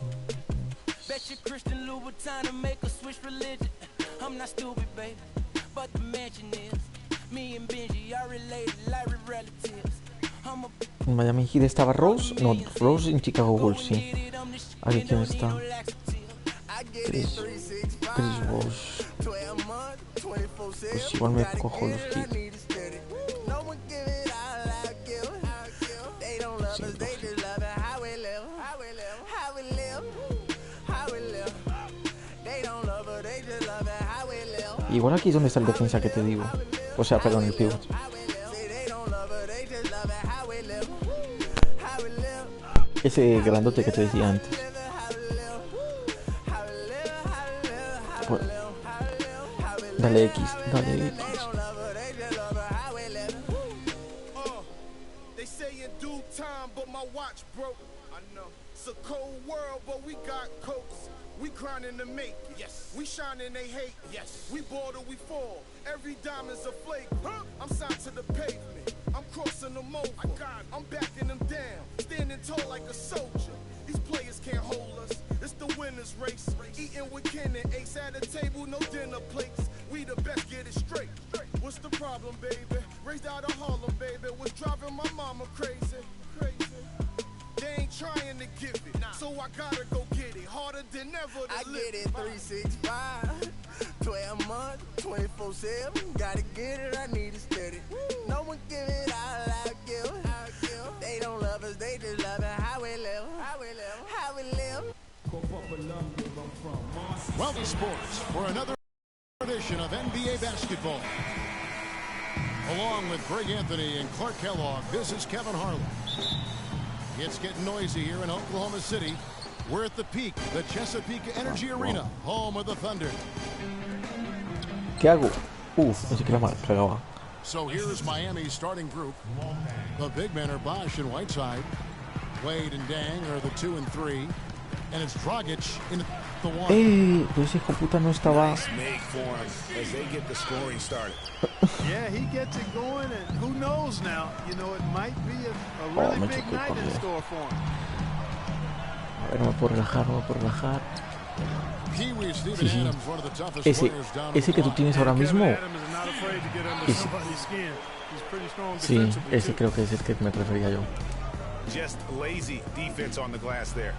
En Miami Heat estaba Rose. No, Rose en Chicago Bulls, sí. Aquí quién está. Chris Bosh. Pues igual me cojo los Heat. Igual aquí es donde está el defensa que te digo. O sea, perdón, el pivot. Ese grandote que te decía antes. Pues, dale X, dale X.
We grinding to make it. Yes. We shining, they hate. Yes. We bored or we fall. Every diamond's a flake. Huh? I'm signed to the pavement. I'm crossing them over. I'm backing them down. Standing tall like a soldier. These players can't hold us. It's the winner's race. Eating with Ken and Ace at a table, no dinner plates. We the best, get it straight. What's the problem, baby? Raised out of Harlem, baby. What's driving my mama crazy? They ain't trying to give it, so I gotta go get it. get it harder than ever.
I get it 365, 12 months, 24/7. Gotta get it, I need it steady. No one give it all I give. They don't love us, they just love it. How we live, how we live, how we live.
Welcome sports for another edition of NBA basketball. Along with Greg Anthony and Clark Kellogg, this is Kevin Harlan. It's getting noisy here in Oklahoma City. We're at the peak, the Chesapeake Energy Arena, home of the Thunder.
¿Qué hago? Pensé que la cagaba.
So here's Miami's starting group. The big men are Bosh and Whiteside. Wade and Dang are the 2 and 3. And it's Dragic in the 1.
Pues ese computa no estaba.
Make for him as they get the scoring started.
Yeah, he gets it going, and who knows now? You know, it might be a really big night in store for him.
A ver, no me puedo relajar. Sí. Ese que tú tienes ahora mismo. Sí, ese creo que es el que me prefería yo.
Just lazy defense on the glass there.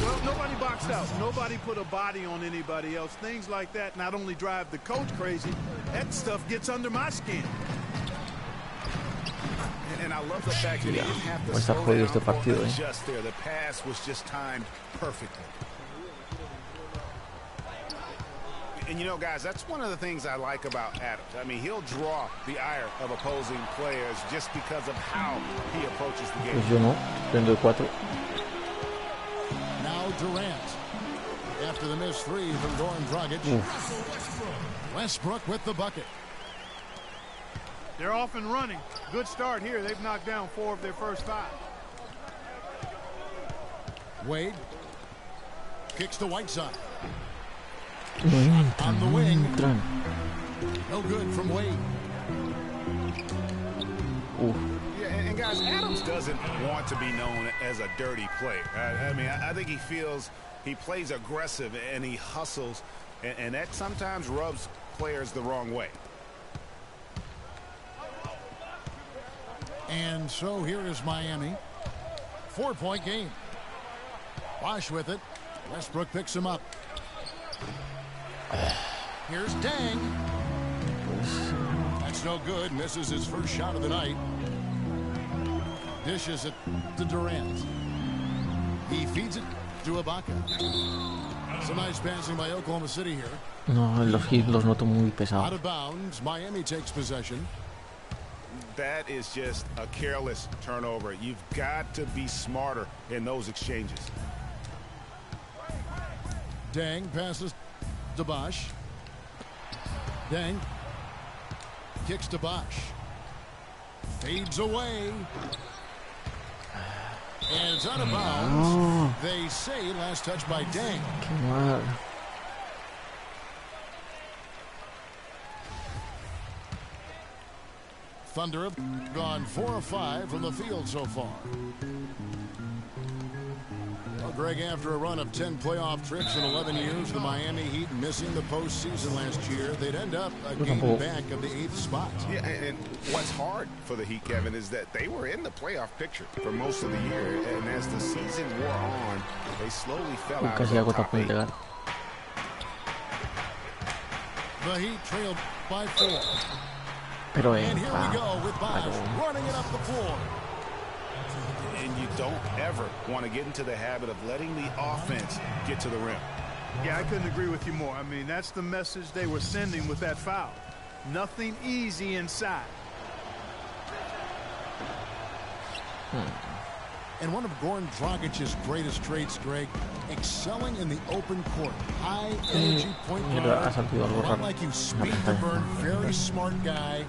Well, nobody boxed out. Nobody put a body on anybody else. Things like that not only drive the coach crazy, that stuff gets under my skin.
And I love the fact that he didn't have to slow down or adjust there. The pass was just timed perfectly. And you know, guys, that's one of the things I like about Adams. I mean, he'll draw the ire of opposing players just because of how he approaches the game.
Pues yo no, prendo de 4.
Now Durant. After the missed 3 from Goran Dragic. Westbrook with the bucket.
They're off and running. Good start here. They've knocked down 4 of their first 5.
Wade kicks to Whiteside. On the wing. No good from Wade.
Yeah, and guys, Adams doesn't want to be known as a dirty player. I mean, I think he feels he plays aggressive and he hustles, and that sometimes rubs players the wrong way.
And so here is Miami. 4-point game. Bosh with it. Westbrook picks him up. Here's Dang. That's no good. Misses his first shot of the night. Dishes it to Durant. He feeds it to Ibaka. Some nice passing by Oklahoma City here.
No, los hits los noto muy
Out
pesados.
of bounds. Miami takes possession.
That is just a careless turnover. You've got to be smarter in those exchanges.
Dang passes to Bosh. Dang kicks to Bosh. Fades away. And it's out of bounds. They say last touch by Dang.
Qué mal.
Thunder have gone 4 of 5 from the field so far. Well, Greg, after a run of 10 playoff trips in 11 years, the Miami Heat missing the postseason last year, they'd end up a game back of the 8th spot.
Yeah, and what's hard for the Heat, Kevin, is that they were in the playoff picture for most of the year, and as the season wore on, they slowly fell out of
Casi
the
hago
top 8.
llegar.
The Heat trailed by 4.
Pero
And here we go with Bosh running it up the floor.
And you don't ever want to get into the habit of letting the offense get to the rim.
Yeah, I couldn't agree with you more. I mean, that's the message they were sending with that foul. Nothing easy inside.
And one of Goran Dragic's greatest traits, Greg, excelling in the open court. High energy point guard. Not like you, speed to burn, very smart guy,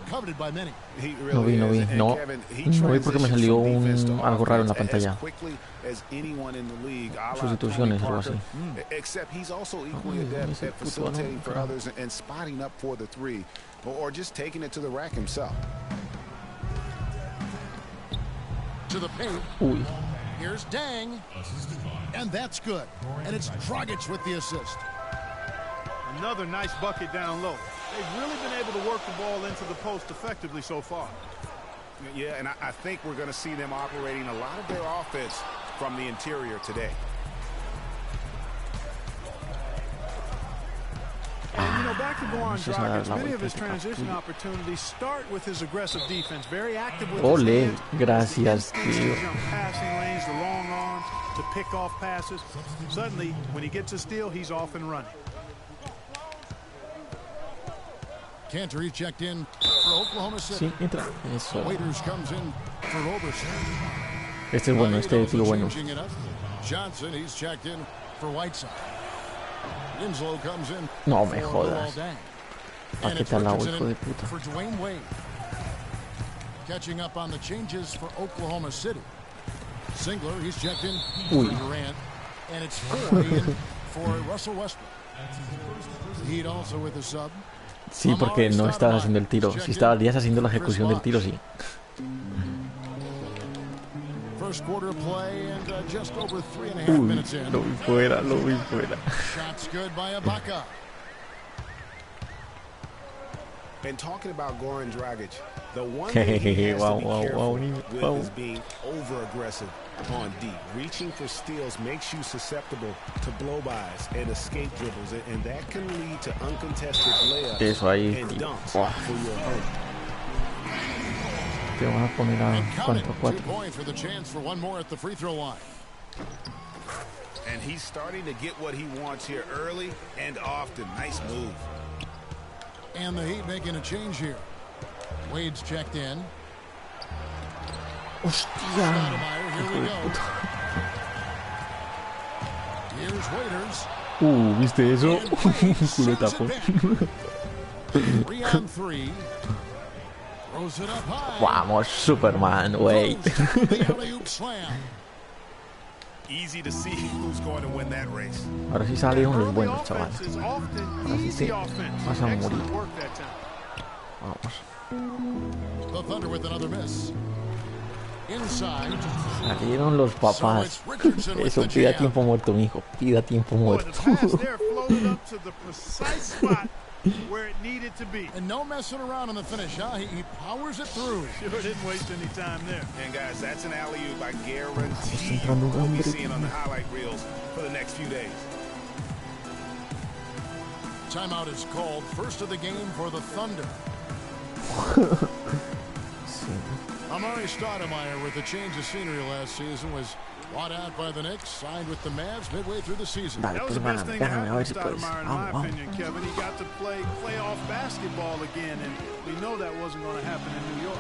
coveted by many.
He
No vi,
really
no
is.
vi,
And
no.
Kevin, he
No vi porque me
transitions
salió
from defense to
algo raro en la
offense
pantalla.
as quickly as anyone in the league, a la
Sustituciones,
Tony
algo
Parker.
así.
Except he's also equally adept
ese
at
puto
facilitating for
anuncio.
others and spotting up for the three, or just taking it to the rack himself.
To the paint.
Uy.
Here's Dang. And that's good. And it's Dragic with the assist.
Another nice bucket down low. They've really been able to work the ball into the post effectively so far.
Yeah, and I think we're going to see them operating a lot of their offense from the interior today.
for Goran
Vamos a dar
Dragic,
la
many of his
vuelta.
transition opportunities start with his aggressive defense, very active with his
Ole,
hands,
gracias,
the instincts to
tío.
jump passing lanes, the long arms to pick off passes. Suddenly, when he gets a steal, he's off and running.
Cantor, he's checked in for Oklahoma City.
Sí, entra. Eso.
Waiters comes in for Roberson.
Este es bueno, este tiro bueno.
Changing it up. Johnson, he's checked in for Whiteside. Winslow comes in
No me
for
jodas.
Luol Deng.
¿A
And
qué
it's
tal la
Richardson
hijo de
in
puta?
for Dwayne Wade. Catching up on the changes for Oklahoma City. Singler, he's checked in
Uy.
for Durant. And it's Foy in for Russell Westbrook. Heat also with the sub.
Sí, porque no estabas haciendo el tiro. Si estarías haciendo la ejecución del tiro, sí.
First quarter play and just over 3.5
Uy,
minutes in.
lo vi fuera, lo vi fuera.
Shots good by Ibaka.
And talking about Goran Dragic, the one thing he has to be careful with is being over-aggressive on deep. Reaching for steals makes you susceptible to blow-bys and escape dribbles, and that can lead to uncontested layups
Eso ahí,
and
tío.
dunks
Buah.
for your opponent.
Te van a poner a
And count it.
4.
2 points for the chance for one more at the free throw line.
And he's starting to get what he wants here early and often. Nice move.
And the Heat making a change here. Wade's checked in.
Hostia.
Stoudemire, here we go. Here's Waiters.
¿Viste eso?
And Wade
Culo
sends
tapo.
it back. 3 on 3. Throws it up high.
Vamos, Superman, wait.
Throws down the alley-oop slam.
Easy to see who's going to win that race.
Ahora sí salieron los
Early
buenos, chaval.
offense is often
Así
easy
te
offense.
vas a morir.
Excellent work that time.
Vamos.
The Thunder with another miss. Inside.
Salieron los papás. Eso, pida tiempo muerto, mijo. Pida tiempo
Boy, the
muerto.
pass there floated up to the precise spot where it needed to be.
And no messing around in the finish, huh? He powers it through.
Sure didn't waste any time there.
And guys, that's an alley-oop I guarantee
entrando
we'll be
hambre,
seeing on the highlight reels for the next few days.
Timeout is called. First of the game for the Thunder. Amari Stoudemire, with a change of scenery last season, was bought out by the Knicks, signed with the Mavs midway through the season.
Dale,
That was
pues,
the best
man,
thing that
gáname, a ver
happened
si
to
puedes.
Stoudemire, in
Vamos,
my
vamos.
opinion, Kevin. He got to play playoff basketball again, and we know that wasn't going to happen in New York.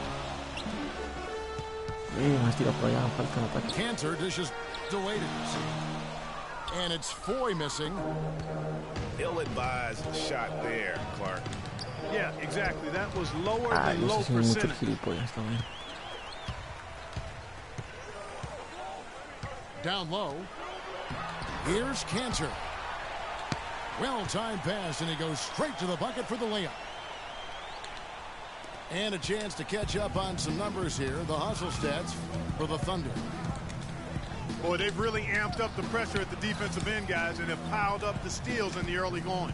Más tiro por allá, falta un ataque.
Cantor dishes to Waiters. And it's Foy missing.
Ill-advised shot there, Clark.
Yeah, exactly. That was lower
Ay,
than
no
low
sé si mucho
percentage.
gilipollas también.
Down low. Here's Cantor. Well-timed pass, and he goes straight to the bucket for the layup. And a chance to catch up on some numbers here. The hustle stats for the Thunder.
Boy, they've really amped up the pressure at the defensive end, guys, and have piled up the steals in the early going.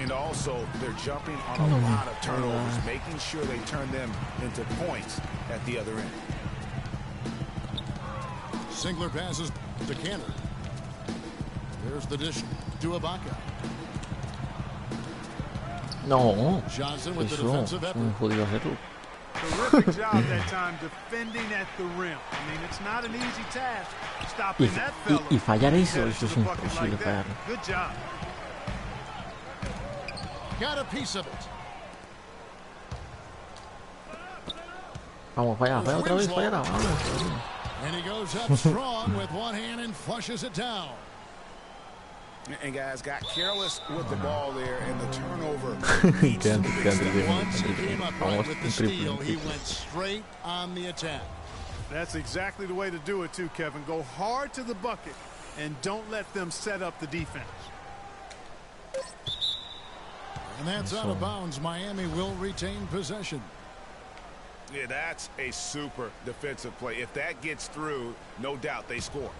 And also, they're jumping on a lot of turnovers, making sure they turn them into points at the other end.
Singler passes to Cantor. There's the dish to Ibaka.
No,
Johnson with the
eso,
defensive
es muy
effort.
jodido hacerlo.
Terrific job that time defending at the rim. I mean, it's not an easy task stopping that fella.
Y fallar eso,
Headed
eso
to
es
the bucket
imposible
like that.
fallarlo.
Good job.
Got a piece of it.
Vamos, falla otra vez, fallará, vamos.
And he goes up strong with one hand and flushes it down.
And guys got careless with the ball there, and the turnover.
Once he came up right
Vamos,
with
un
the steal,
triple.
he went straight on the attack.
That's exactly the way to do it, too, Kevin. Go hard to the bucket and don't let them set up the defense.
And that's out of bounds. Miami will retain possession.
Yeah, that's a super defensive play. If that gets through, no doubt they score.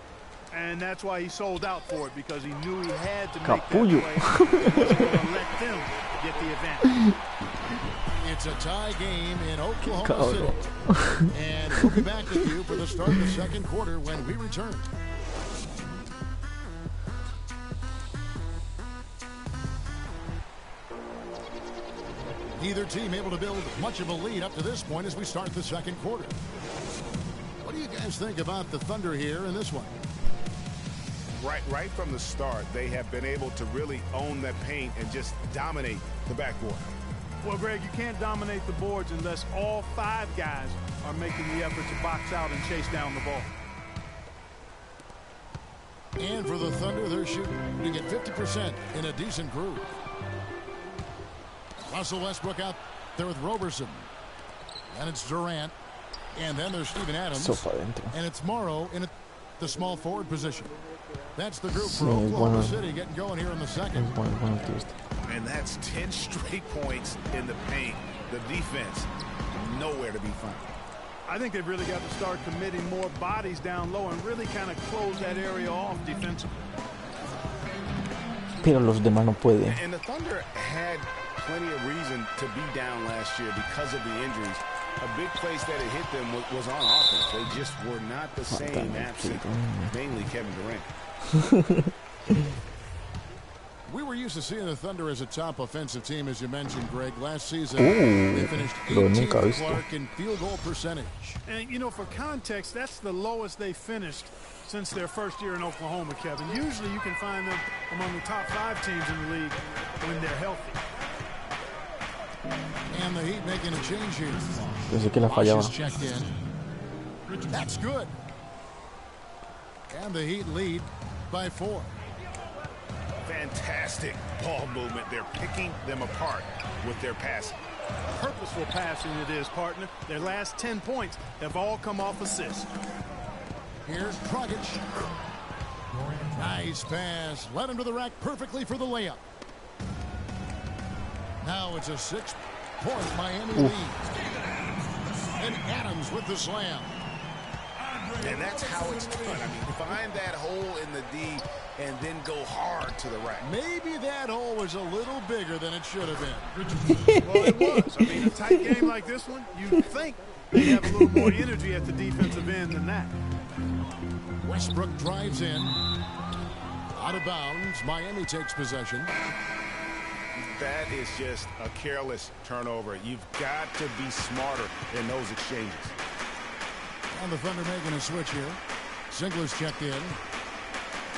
And that's why he sold out for it, because he knew he had to make that
Capullo.
play. He wasn't going to let them get the advantage.
It's a tie game in Oklahoma City. And we'll be back with you for the start of the second quarter when we return. Either team able to build much of a lead up to this point as we start the second quarter. What do you guys think about the Thunder here in this one?
Right from the start, they have been able to really own that paint and just dominate the backboard.
Well, Greg, you can't dominate the boards unless all 5 guys are making the effort to box out and chase down the ball.
And for the Thunder, they're shooting to get 50% in a decent groove. Russell Westbrook out there with Roberson. And it's Durant. And then there's Steven Adams. And it's Morrow in the small forward position. That's the group for Oklahoma City getting going here in the second.
And that's 10 straight points in the paint. The defense, nowhere to be found.
I think they've really got to start committing more bodies down low and really kind of close that area off defensively.
Pero los demás no pueden.
And the Thunder had plenty of reason to be down last year because of the injuries. A big place that it hit them was on offense. They just were not the same absent, mainly Kevin Durant.
We were used to seeing the Thunder as a top offensive team, as you mentioned, Greg. Last season, they finished 18th Clark in field goal percentage.
And, you know, for context, that's the lowest they finished since their first year in Oklahoma, Kevin. Usually you can find them among the top 5 teams in the league when they're healthy.
And the Heat making a change here.
Bosch
checked in. That's good. And the Heat lead by 4.
Fantastic ball movement. They're picking them apart with their passing.
Purposeful passing it is, partner. Their last 10 points have all come off assists.
Here's Dragic. Nice pass. Led him to the rack perfectly for the layup. Now it's a 6-point Miami lead. And Adams with the slam.
And that's how it's done. I mean, find that hole in the D and then go hard to the rack.
Maybe that hole was a little bigger than it should have been.
Well, it was. I mean, a tight game like this one, you'd think they have a little more energy at the defensive end than that.
Westbrook drives in. Out of bounds. Miami takes possession.
That is just a careless turnover. You've got to be smarter in those exchanges.
And the Thunder making a switch here. Ziegler's checked in.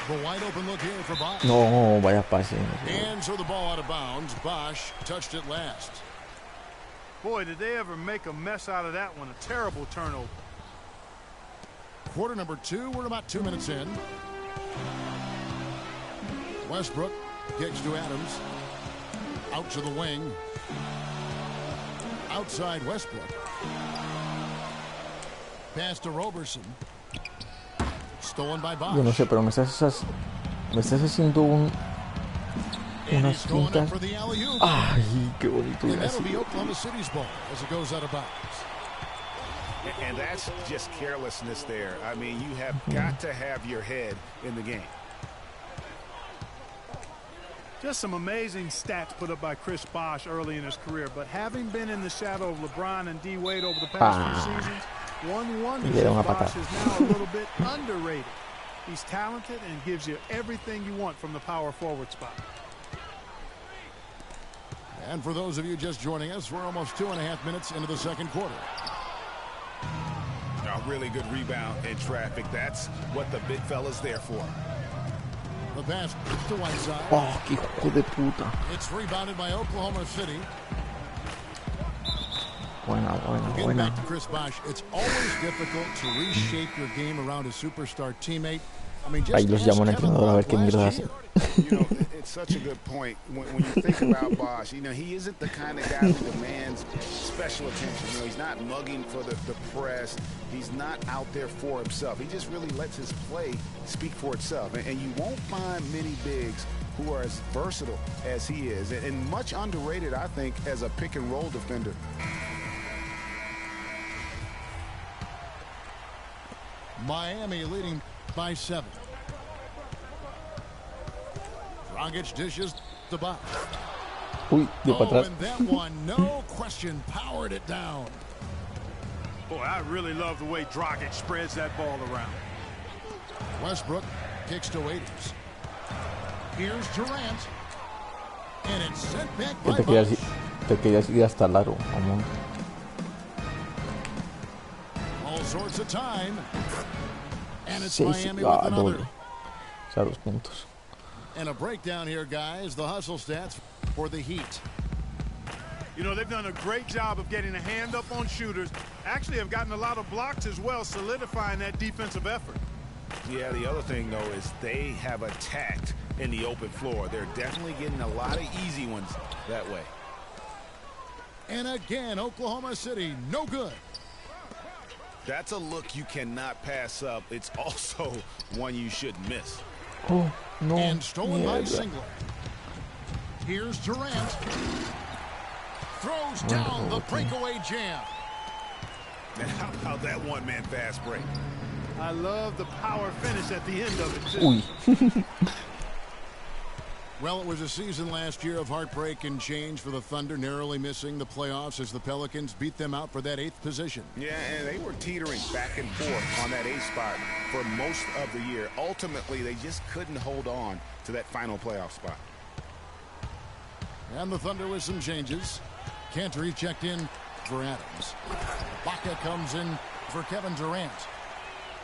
The wide open look here for Bosch.
No, vaya pase.
And so the ball out of bounds. Bosch touched it last.
Boy, did they ever make a mess out of that one. A terrible turnover.
Quarter number 2. We're about 2 minutes in. Westbrook kicks to Adams. Out to the wing. Outside Westbrook. Pass to Roberson. Stolen by Bosch.
Yo no sé, pero me estás haciendo unas pintas. Ay, qué bonito.
And that'll be Oklahoma City's ball as it goes out of bounds.
And that's just carelessness there. I mean, you have got to have your head in the game.
Just some amazing stats put up by Chris Bosh early in his career, but having been in the shadow of LeBron and D. Wade over the past few seasons, one wonders if Bosh is now a little bit underrated. He's talented and gives you everything you want from the power forward spot.
And for those of you just joining us, we're almost 2.5 minutes into the second quarter.
A really good rebound in traffic. That's what the big fella's there for.
The pass to Whiteside.
Oh, qué hijo de puta.
It's rebounded by Oklahoma City.
Buena.
Back to Chris Bosh. It's always difficult to reshape your game around a superstar teammate. I mean, just
ahí los llamo al entrenador a ver qué mierda hace.
You know, it's such a good point. When you think about Bosh, you know, he isn't the kind of guy who demands special attention. You know, he's not mugging for the press. He's not out there for himself. He just really lets his play speak for itself. And you won't find many bigs who are as versatile as he is. And much underrated, I think, as a pick-and-roll defender.
Miami leading by 7. Dragic dishes the box.
Uy, dio para atrás.
And that one, no question, powered it down.
Boy, I really love the way Dragic spreads that ball around.
Westbrook kicks to Waiters. Here's Durant. And it's sent back by Bosh.
Te querías ir hasta el aro, amor.
All sorts of time. And it's
Sí,
Miami with another.
doble. O sea, 2 puntos.
And a breakdown here, guys. The hustle stats for the Heat.
You know, they've done a great job of getting a hand up on shooters. Actually have gotten a lot of blocks as well, solidifying that defensive effort.
Yeah, the other thing, though, is they have attacked in the open floor. They're definitely getting a lot of easy ones that way.
And again, Oklahoma City, no good.
That's a look you cannot pass up. It's also one you shouldn't miss.
Oh, no.
And stolen by
Mierda.
Singler. Here's Durant. Throws down the breakaway jam.
And how about that one-man fast break?
I love the power finish at the end of it, too.
Uy.
Well, it was a season last year of heartbreak and change for the Thunder, narrowly missing the playoffs as the Pelicans beat them out for that 8th position.
Yeah, and they were teetering back and forth on that 8th spot for most of the year. Ultimately, they just couldn't hold on to that final playoff spot.
And the Thunder with some changes. Cantor checked in for Adams. Baca comes in for Kevin Durant.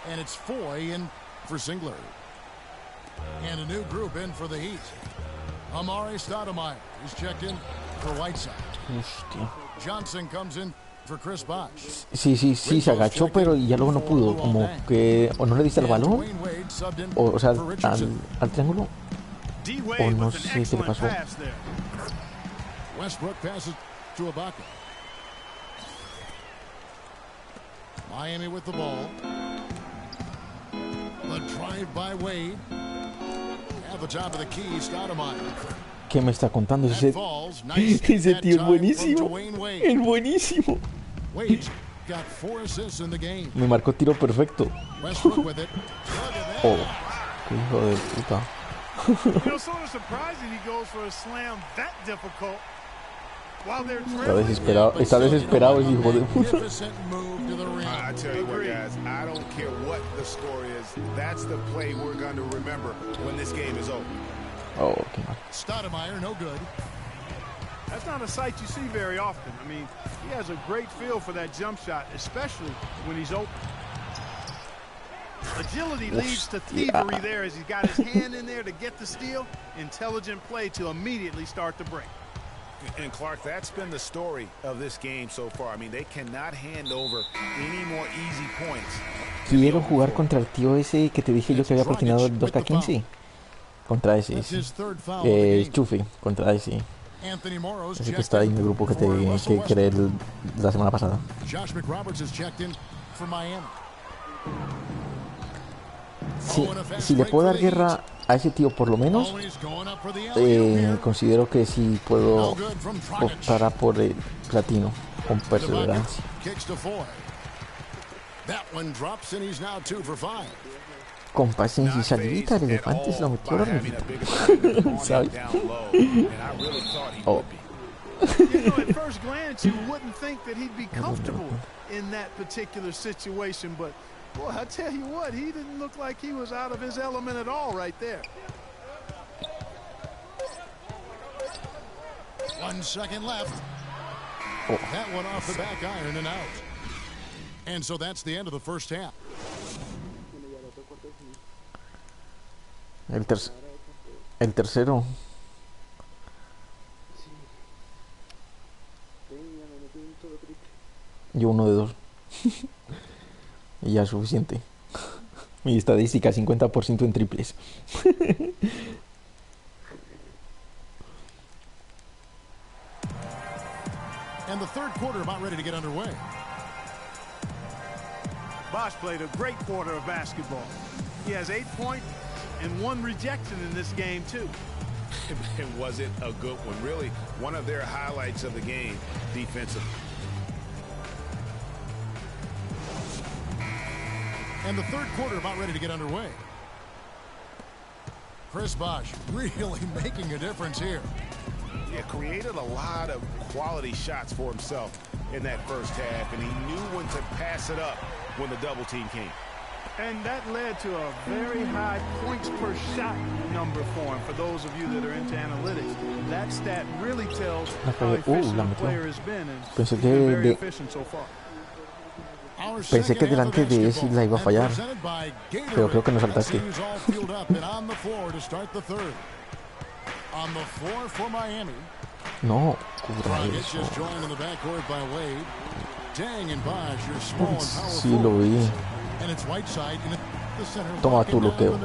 And it's Foy in for Singler. And a new group in for the Heat. Amari Stoudemire is checked in for Whiteside.
Hostia.
Johnson comes in for Chris Bosh.
Sí, se agachó, pero ya luego no pudo. Como que o no le diste el balón, o sea, al triángulo, o no sé qué le pasó.
Westbrook passes to Ibaka. Miami with the ball. The drive by Wade. At the top of the key, Stoudemire.
¿Qué me está contando ese? Ese tío es buenísimo. Es buenísimo.
Got 4 assists in the game.
Me marcó tiro perfecto.
Westbrook with it.
Oh, qué hijo de puta.
You know, sort of surprising he goes for a slam that difficult while they're
Está desesperado ese hijo de puta.
I tell you what, guys, I don't care what the score is. That's the play we're going to remember when this game is over.
Oh, qué mal.
Stoudemire, no good.
That's not a sight you see very often. I mean, he has a great feel for that jump shot, especially when he's open. Agility leads to thievery there as he's got his hand in there to get the steal. Intelligent play to immediately start the break.
And Clark, that's been the story of this game so far. I mean, they cannot hand over any more easy points.
Quiero jugar contra el tío ese que te dije yo que había patinado el 2K15. Contra ese. Chufi, contra ese. Ese que está ahí en el grupo que creé la semana pasada. Si le puedo dar guerra a ese tío por lo menos, considero que sí puedo optar por el platino con perseverancia. Con paciencia y salidita, el elefante se lo metió a la hormiguita. ¿Sabes? Oh.
You know, at first glance, you wouldn't think that he'd be comfortable in that particular situation, but boy, I tell you what, he didn't look like he was out of his element at all right there.
1 second left.
Oh.
That one off the back iron and out. And so that's the end of the first half.
El tercero. Yo 1 de 2. Y ya es suficiente. Mi estadística 50% en triples.
And the third quarter about ready to get underway.
Bosh played a great quarter of basketball. He has 8 points and 1 rejection in this game, too.
And was it a good one? Really, one of their highlights of the game, defensively.
And the third quarter about ready to get underway. Chris Bosh really making a difference here.
Yeah, created a lot of quality shots for himself in that first half, and he knew when to pass it up when the double team came.
And that led to a very high points per shot number for him. For those of you that are into analytics, that stat really tells how efficient the player has been, and he's been very efficient so far.
Pensé que delante de ese la iba a fallar, pero creo que no saltaste. No, cubra eso. Sí, lo vi. Toma tu bloqueo.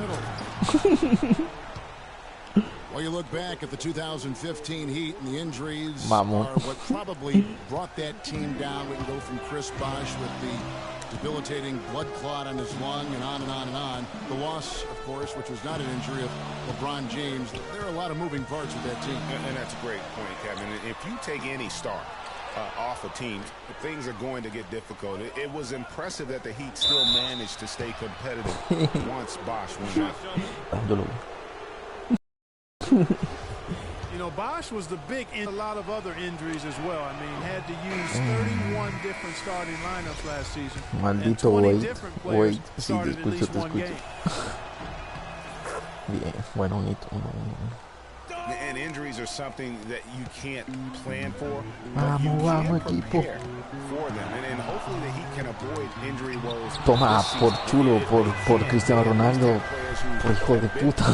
Well, you look back at the 2015 Heat and the injuries are what probably brought that team down. We can go from Chris Bosh with the debilitating blood clot on his lung and on and on and on. The loss, of course, which was not an injury of LeBron James. There are a lot of moving parts with that team.
And that's a great point, Kevin. If you take any star off a team, things are going to get difficult. It was impressive that the Heat still managed to stay competitive once Bosh went out.
You know, Bosh was the big in a lot of other injuries as well. I mean, had to use 31 different starting lineups last season.
Maldito
Wade. Sí, te escucho.
Bien, bueno, bonito.
And injuries are something that you can't plan for, but
Vamos,
you
vamos,
can
equipo.
prepare for them. And hopefully the Heat can avoid injury woes.
Toma, por chulo, por Cristiano Ronaldo, por hijo de puta.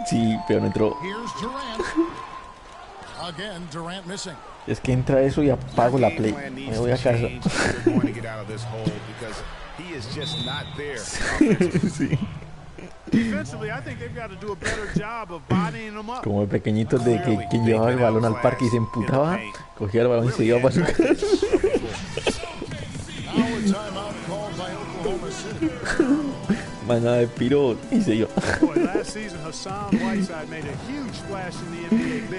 Sí, pero no entró. Es que entra eso y apago la play. Me voy a casa. Sí. Como el pequeñito de que llevaba el balón al parque y se emputaba, cogía el balón y se iba para su casa. Manada de piro y se iba.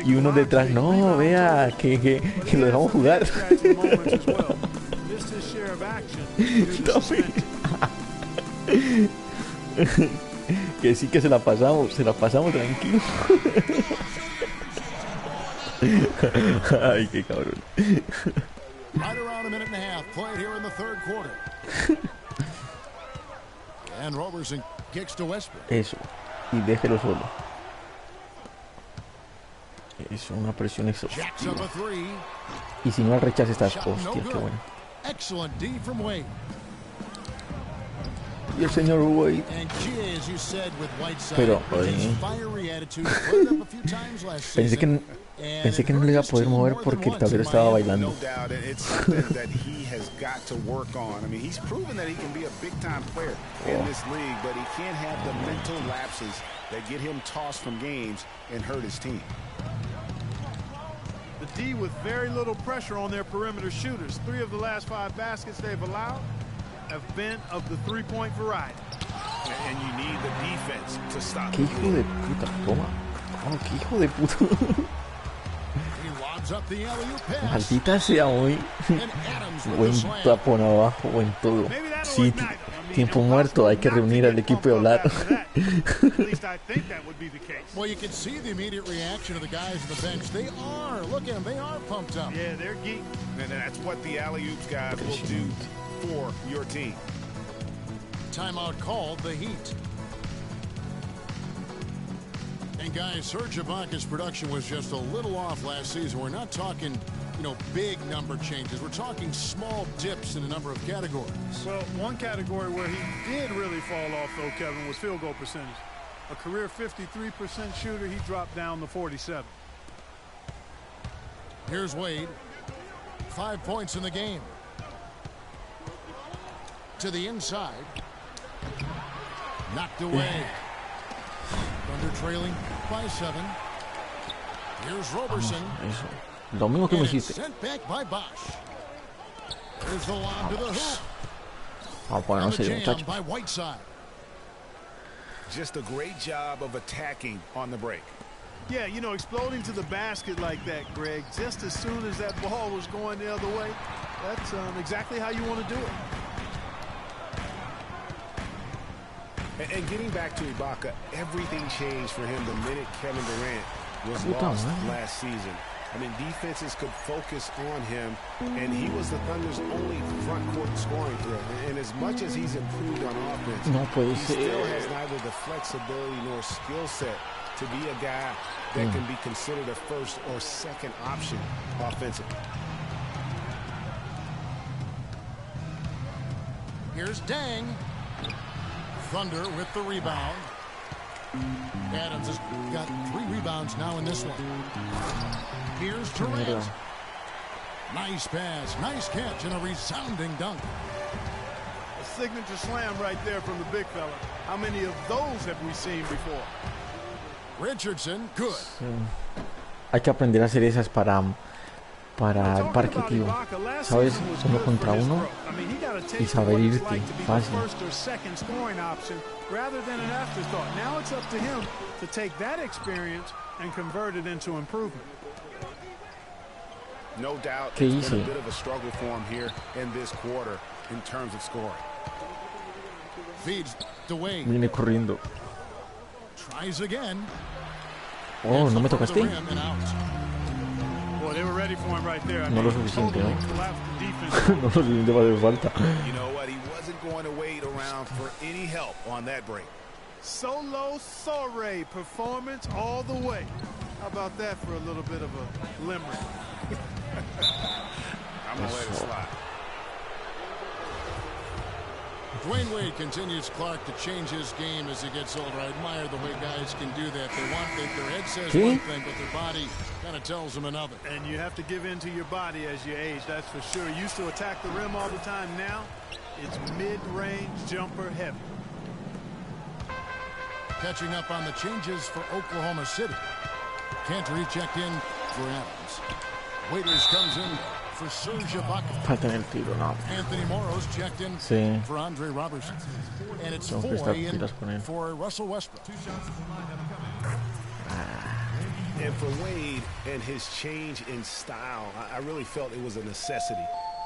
Y uno detrás, no, vea, que lo dejamos jugar. Que sí que se la pasamos tranquilo. Ay, qué cabrón.
Right around a minute and a half played here in the third quarter. And Roberson kicks to Westbrook.
Eso. Y déjelo solo. Eso, una presión exhaustiva. Y si no al rechace estás, hostia, qué bueno.
Excellent D from Wade.
Y el señor Wade. Pero, pensé que no le iba a poder mover porque el tablero estaba bailando.
The D with very little pressure on their perimeter shooters. 3 of the last 5 baskets they've allowed have been of the three-point variety.
And you need the defense to stop.
Qué hijo de puta, toma. Oh, qué hijo de puta. Maldita sea hoy. Buen tapón abajo, buen todo. Sí, tiempo muerto, hay que reunir al equipo y hablar.
Well, you can see the immediate reaction of the guys on the bench. They are, look at them, they are pumped up.
Yeah, they're geek.
And that's what the alley-oops guys will do for your team.
Timeout called, the Heat. And guys, Serge Ibaka's production was just a little off last season. We're not talking, big number changes. We're talking small dips in a number of categories.
Well, one category where he did really fall off, though, Kevin, was field goal percentage. A career 53% shooter, he dropped down to 47.
Here's Wade. 5 points in the game. To the inside. Knocked away. Thunder trailing by 7. Here's Roberson.
Lo mismo que me hiciste.
Sent back by Bosh. Here's the lob to the hoop.
Vamos a ponernos serio, muchachos.
By Whiteside.
Just a great job of attacking on the break.
Yeah, exploding to the basket like that, Greg, just as soon as that ball was going the other way, that's exactly how you want to do it.
And getting back to Ibaka, everything changed for him the minute Kevin Durant was lost last season. I mean, defenses could focus on him, and he was the Thunder's only front court scoring threat. And as much as he's improved on offense, he still has neither the flexibility nor skill set to be a guy that can be considered a first or second option offensively.
Here's Dang. Thunder with the rebound. Adams has got 3 rebounds now in this one. Here's Durant. Nice pass, nice catch, and a resounding dunk.
A signature slam right there from the big fella. How many of those have we seen before?
Richardson, good.
Sí. Hay que aprender a hacer esas para el parque, tío. ¿Sabes? Uno contra uno y saber irte fácil.
Rather than an afterthought. Now it's up to him to take that experience and convert it into improvement.
No doubt it's been a bit of a struggle for him here in this quarter in terms of scoring.
Feeds to Wade.
Viene corriendo.
Tries again.
Oh, no me tocaste.
Boy, they were ready for him right there.
No lo suficiente, ¿no? No lo suficiente para hacer falta.
You know what? He wasn't going to wait around for any help on that break.
Solo soiree performance all the way. How about that for a little bit of a limerick?
I'm going to let it slide.
Dwayne Wade continues Clark to change his game as he gets older. I admire the way guys can do that. Their head says one thing, but their body kind of tells them another.
And you have to give in to your body as you age, that's for sure. Used to attack the rim all the time. Now it's mid-range jumper heavy.
Catching up on the changes for Oklahoma City. Cantor checked in for Adams. Waiters comes in for Serge Ibaka.
Falta en el tiro, no.
Anthony Morrow's checked in for Andre Robertson. And it's Foy in for Russell Westbrook.
And for Wade and his change in style, I really felt it was a necessity.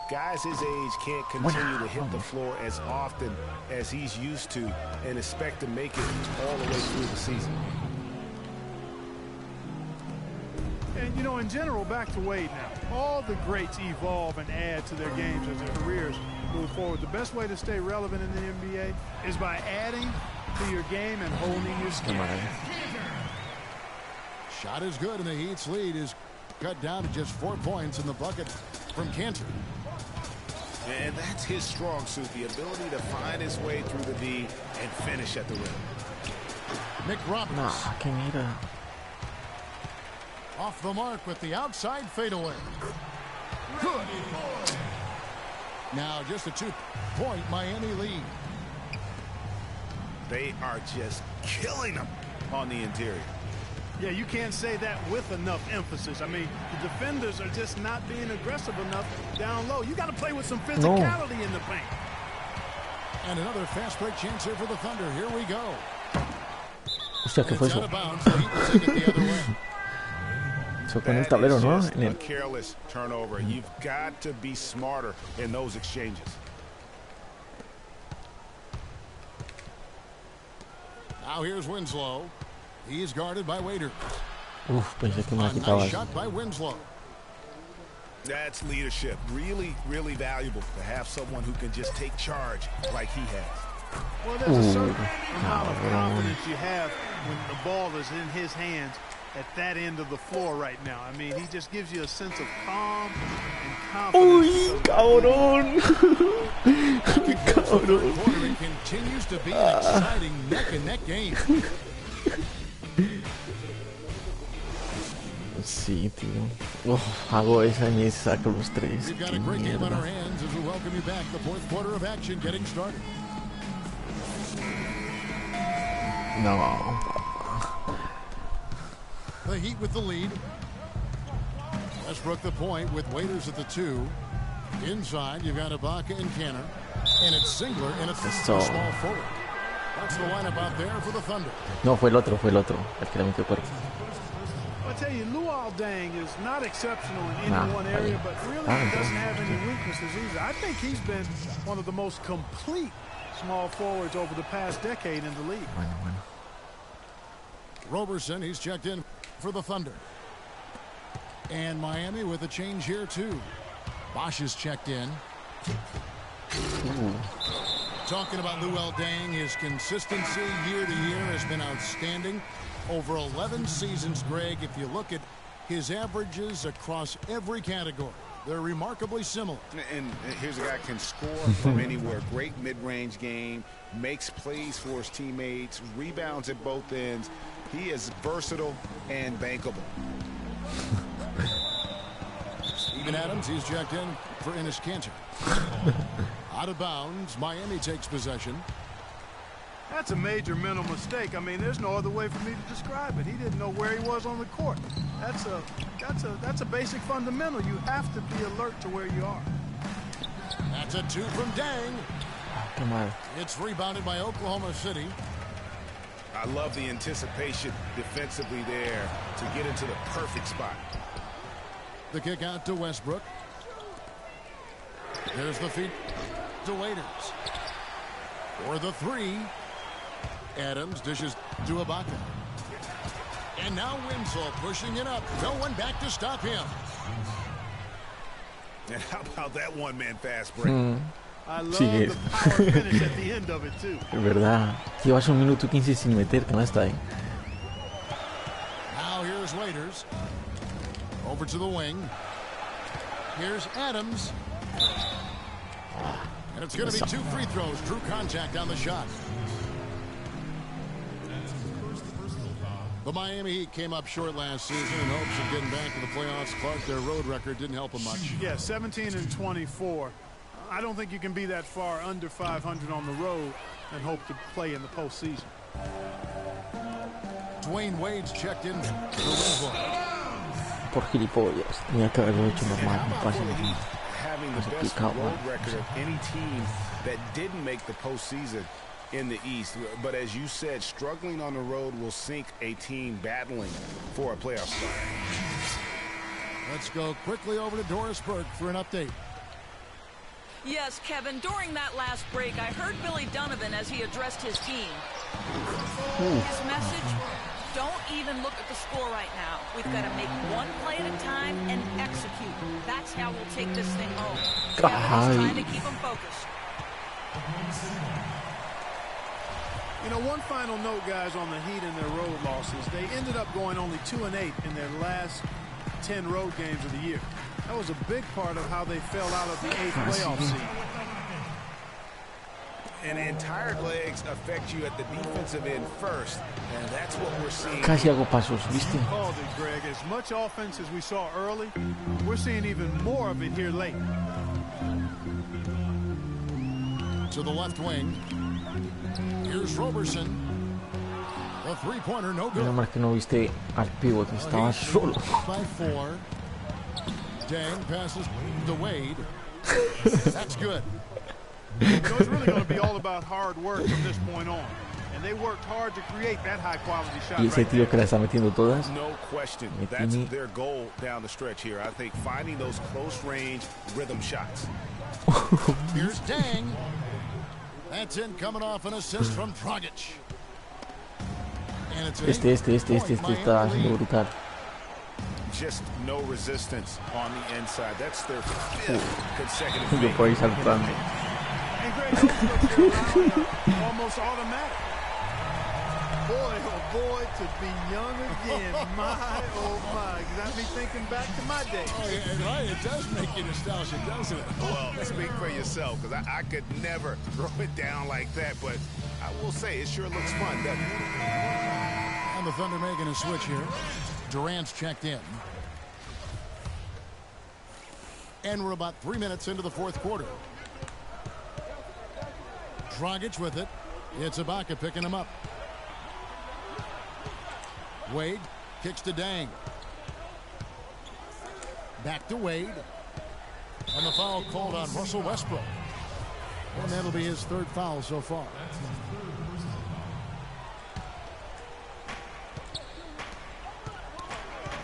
Guys his age can't continue to hit the floor as often as he's used to and expect to make it all the way through the season.
And, you know, in general, back to Wade now. All the greats evolve and add to their games as their careers move forward. The best way to stay relevant in the NBA is by adding to your game and holding your skill.
Shot is good, and the Heat's lead is cut down to just 4 points in the bucket from Cantor.
And that's his strong suit, the ability to find his way through the D and finish at the rim.
Nick Roberts.
Nah, qué mira.
Off the mark with the outside fadeaway. Good. Now just a 2-point Miami lead.
They are just killing them on the interior.
Yeah, you can't say that with enough emphasis. I mean, the defenders are just not being aggressive enough down low. You got to play with some physicality in the paint.
And another fast break chance here for the Thunder. Here we go.
Hostia, ¿qué fue eso?
Out of bounds. The Heat will take it the other way.
Eso con el tablero, ¿no?
A careless turnover. You've got to be smarter in those exchanges.
Now here's Winslow. He's guarded by Waiter.
Uf, pensé que me la quitabas.
Nice shot by Winslow.
That's leadership. Really, really valuable to have someone who can just take charge like he has.
Well, there's a certain amount of confidence you have when the ball is in his hands at that end of the floor right now. I mean, he just gives you a sense of calm and confidence.
Uy, cabrón.
Cabrón. Continues to be an exciting neck-and-neck game.
Sí, tío. Oh, hago esa y me saco los tres.
We've got a great game on our hands as we welcome you back. The fourth quarter of action getting started.
No.
The Heat with the lead. Westbrook the point with Waiters at the 2. Inside, you've got Ibaka and Cantor. And it's Singler and it's
So.
small forward. That's the lineup out there for the Thunder.
No, fue el otro, el que le metió cuerpo.
I tell you, Luol Deng is not exceptional in any one area, but really doesn't have any weaknesses either. I think he's been one of the most complete small forwards over the past decade in the league.
Bueno.
Roberson, he's checked in for the Thunder. And Miami with a change here, too. Bosch is checked in.
Ooh.
Talking about Luol Deng, his consistency year to year has been outstanding. Over 11 seasons, Greg, if you look at his averages across every category, they're remarkably similar.
And here's a guy can score from anywhere. Great mid-range game, makes plays for his teammates, rebounds at both ends. He is versatile and bankable.
Steven Adams, he's checked in for Enes Kanter. Out of bounds, Miami takes possession.
That's a major mental mistake. I mean, there's no other way for me to describe it. He didn't know where he was on the court. That's a basic fundamental. You have to be alert to where you are.
That's a 2 from Deng.
Come on.
It's rebounded by Oklahoma City.
I love the anticipation defensively there to get into the perfect spot.
The kick out to Westbrook. There's the feed to Waiters. For the 3. Adams dishes to Ibaka. And now Winslow pushing it up. No one back to stop him.
And how about that one-man fast break?
I love the power finish at the end of it, too.
Es verdad. Llevas 1 minuto 15 sin meter, que no está ahí.
Now here's Waiters. Over to the wing. Here's Adams. And it's going to be 2 free throws. True contact on the shot. The Miami Heat came up short last season in hopes of getting back to the playoffs. Clark, their road record didn't help them much.
Yeah, 17-24. I don't think you can be that far under 500 on the road and hope to play in the postseason.
Dwayne Wade's checked in for Winslow.
Por gilipollas. Tenía que haberlo hecho normal. No pasa nada.
Having the best road record of any team that didn't make the postseason in the East. But as you said, struggling on the road will sink a team battling for a playoff spot.
Let's go quickly over to Doris Burke for an update.
Yes, Kevin, during that last break, I heard Billy Donovan as he addressed his team. His message, don't even look at the score right now. We've got to make one play at a time and execute. That's how we'll take this thing home. Kevin is trying to keep them focused.
You know, one final note, guys, on the Heat and their road losses. They ended up going only 2-8 in their last 10 road games of the year. That was a big part of how they fell out of the 8th playoff seed.
And entire legs affect you at the defensive end first, and that's what we're seeing.
Casi hago pasos, ¿viste?
Called it, Greg. As much offense as we saw early, we're seeing even more of it here late.
To the left wing. Here's Roberson. The three-pointer, no good.
Menos mal que no viste al pivot, estaba solo.
By 4. Deng passes to Wade. That's good.
So it's really going to be all about hard work from this point on. And they worked hard to create that high-quality shot.
Y ese tío que la está metiendo todas.
No question. That's their goal down the stretch here. I think finding those close-range rhythm shots.
Here's Deng. That's in, coming off an assist from Dragic. And it's
Este está haciendo brutal.
Just no resistance on the inside. That's their 5th consecutive.
Yo por ahí saltando.
And Greg, those looks are almost automatic. Boy, oh boy, to be young again. My, oh my. Got me thinking back to my day.
Oh, yeah, right. It does make you nostalgic, doesn't it?
Well, speak for yourself, because I could never throw it down like that. But I will say, it sure looks fun, doesn't it?
And the Thunder making a switch here. Durant's checked in. And we're about 3 minutes into the fourth quarter. Dragic with it. It's Ibaka picking him up. Wade kicks to Deng. Back to Wade. And the foul called on Russell Westbrook. And that'll be his 3rd foul so far.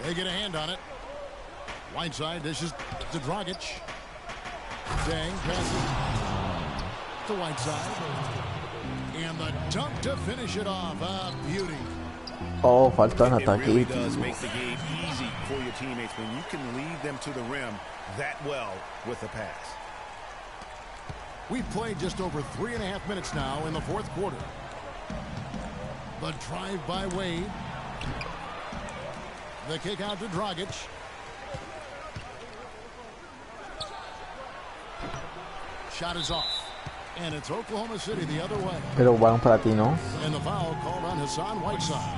They get a hand on it. Whiteside dishes to Dragic. Deng passes to Whiteside. And the dunk to finish it off. A beauty.
Oh, falta en
It really
ataque.
does make the game easy for your teammates when you can lead them to the rim that well with a pass.
We've played just over 3.5 minutes now in the fourth quarter. The drive by Wade. The kick out to Dragic. Shot is off. And it's Oklahoma City the other way.
Pero balón para ti, ¿no?
And the foul called on Hassan Whiteside.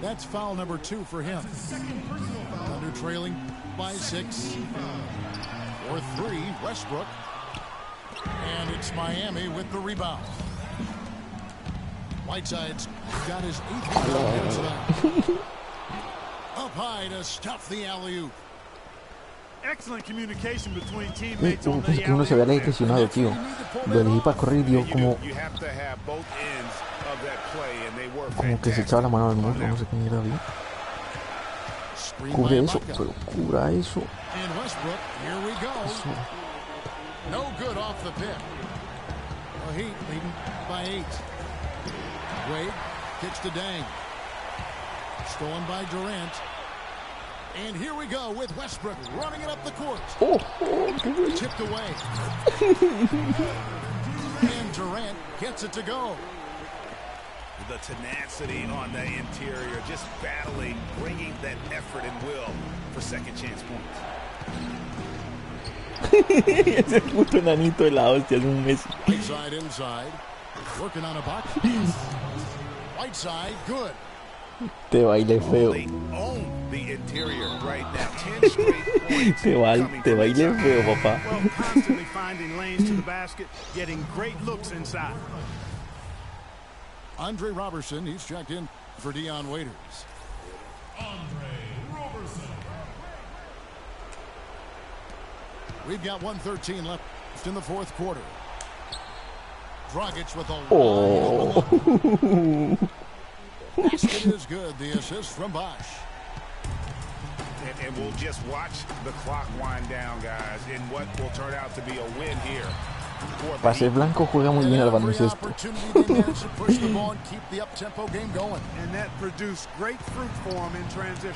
That's foul number 2 for him. Thunder trailing by 6. Or 3, Westbrook. And it's Miami with the rebound. Whiteside's got his 8th rebound tonight. Up high to stuff the alley-oop.
Excellent communication between teammates on
Pensé
the
que uno se había
alley-oop.
lesionado, tío. Lo elegí para correr y dio como,
You have to have both ends of that play, and they were
como que se echaba la mano al muslo, no sé qué mierda vi.
Screen
Cubre
by
eso,
Ibaka.
pero cubra eso.
And Westbrook, here we go.
Eso.
No good off the pick. The Heat leading by 8. Wade kicks to Dang. Stolen by Durant. And here we go with Westbrook running it up the court.
Oh, qué bueno.
Tipped away. And Durant gets it to go.
The tenacity on the interior, just battling, bringing that effort and will for second chance points.
Ese puto enanito de la hostia es un Messi.
Whiteside inside. Working on a box. Whiteside, good.
Te baile feo.
They own the interior right now. 10 straight points
Te
coming from
baile
inside.
feo, papá.
Well, constantly finding lanes to the basket, getting great looks inside.
Andre Robertson, he's checked in for Dion Waiters.
Andre Robertson.
We've got 1:13 left in the fourth quarter. Dragic with a
Oh.
basket is good. The assist from Bosch.
And we'll just watch the clock wind down, guys, in what will turn out to be a win here. for the
Para ser blanco juega muy bien al baloncesto.
Opportunity they managed to push the ball and keep the up-tempo game going.
And that produced great fruit for him in transition.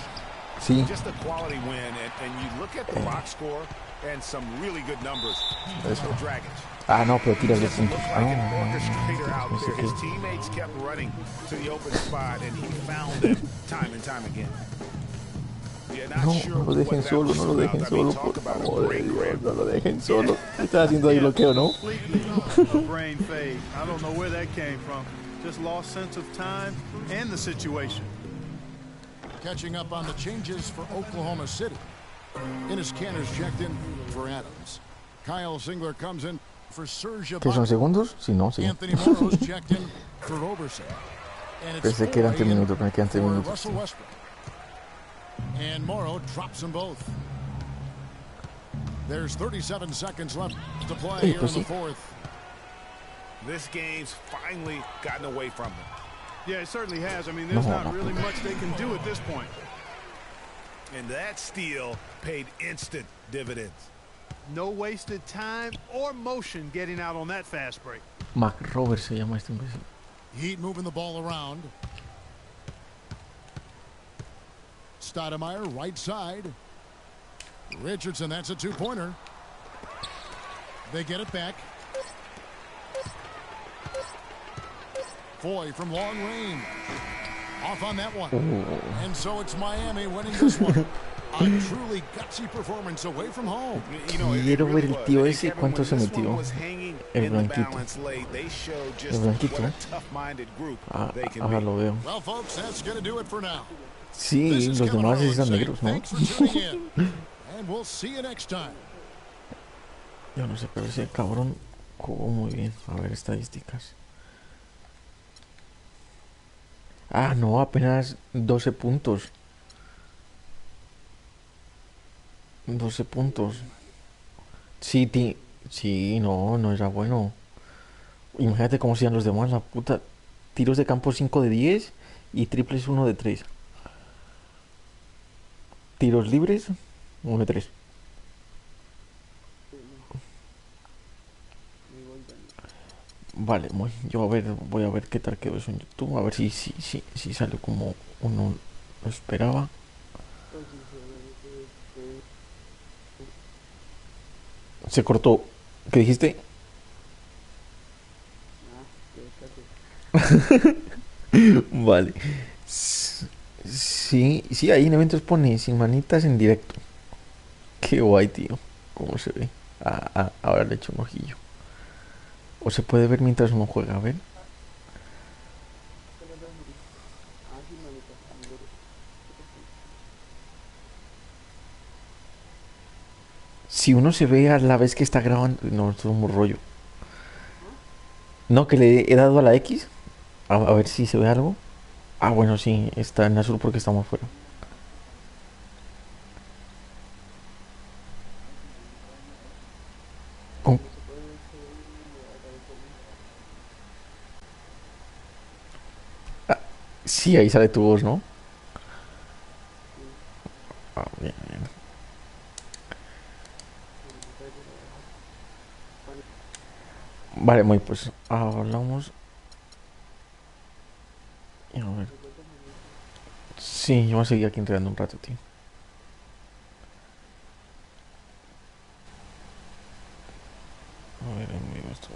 Sí,
Just a quality win, and you look at the box score and some really good numbers
Eso.
for Dragic.
Ah, no, pero tira de
Just
puntos.
looked
Ah,
like an
no,
orchestrator out
no sé
there.
qué.
His teammates kept running to the open spot, and he found them time and time again. Yeah, not
No,
sure
no lo
what
dejen
that
solo,
was
no lo
about.
dejen
I mean,
solo,
talk
por
about a
favor de
great
Dios,
grip.
no lo dejen solo. Está haciendo ahí bloqueo, ¿no?
Completely a brain fade. I don't know where that came from. Just lost sense of time and the situation.
Catching up on the changes for Oklahoma City. Enes Kanter's checked in for Adams. Kyle Singler comes in for Serge
¿Qué son
Ibaka.
segundos? Sí, no, sí.
Anthony Morrow's checked in for Roberson. And it's
Pensé que eran 3
Foy in
minutos, me quedan 3
for
minutos.
Russell Westbrook. And Morrow drops them both. There's 37 seconds left to play here in
pues
the
sí.
fourth.
This game's finally gotten away from them.
Yeah, it certainly has. I mean, there's
No,
not
no.
really much they can do at this point.
And that steal paid instant dividends.
No wasted time or motion getting out on that fast break.
Mac Roberts se llama este imbécil.
Heat moving the ball around. Stoudemire, right side. Richardson, that's a two-pointer. They get it back. Foy from long range. Off on that one. And so it's Miami winning this one. A truly gutsy performance away from home.
You know, it
Quiero
really
ver el
was.
tío
And
ese
Kevin,
cuánto
when
se
this one
metió.
was hanging
El
in the
blanquito.
balance late, they showed just
El blanquito.
what a tough-minded group
Ah,
they can
ahora
be.
lo veo.
Well, folks, that's going to do it for now.
Sí,
This is
los
Kevin
demás
Harlan
están
saying
negros, ¿no?
thanks for tuning in. And we'll see you next time.
Yo no sé, pero ese cabrón jugó muy bien. A ver, estadísticas. Ah, no, apenas 12 puntos. 12 puntos. Sí, sí, no, no era bueno. Imagínate cómo sean los demás, la puta. Tiros de campo 5 de 10 y triples 1 de 3. Tiros libres 1 de 3. Vale, yo voy a ver qué tal quedó eso en YouTube, a ver si sale como uno lo esperaba. Se cortó. ¿Qué dijiste? Vale. Sí, sí, ahí en eventos pone sin manitas en directo. Qué guay, tío. ¿Cómo se ve? Ahora le echo un ojillo. O se puede ver mientras uno juega, a ver. Si uno se ve a la vez que está grabando. No, esto es un rollo. No, que le he dado a la X. A ver si se ve algo. Ah, bueno, sí, está en azul porque estamos fuera. Oh, sí, ahí sale tu voz, ¿no? Ah, bien, bien. Vale, muy pues hablamos. Y a ver. Sí, yo voy a seguir aquí entrenando un rato, tío. A ver, esto.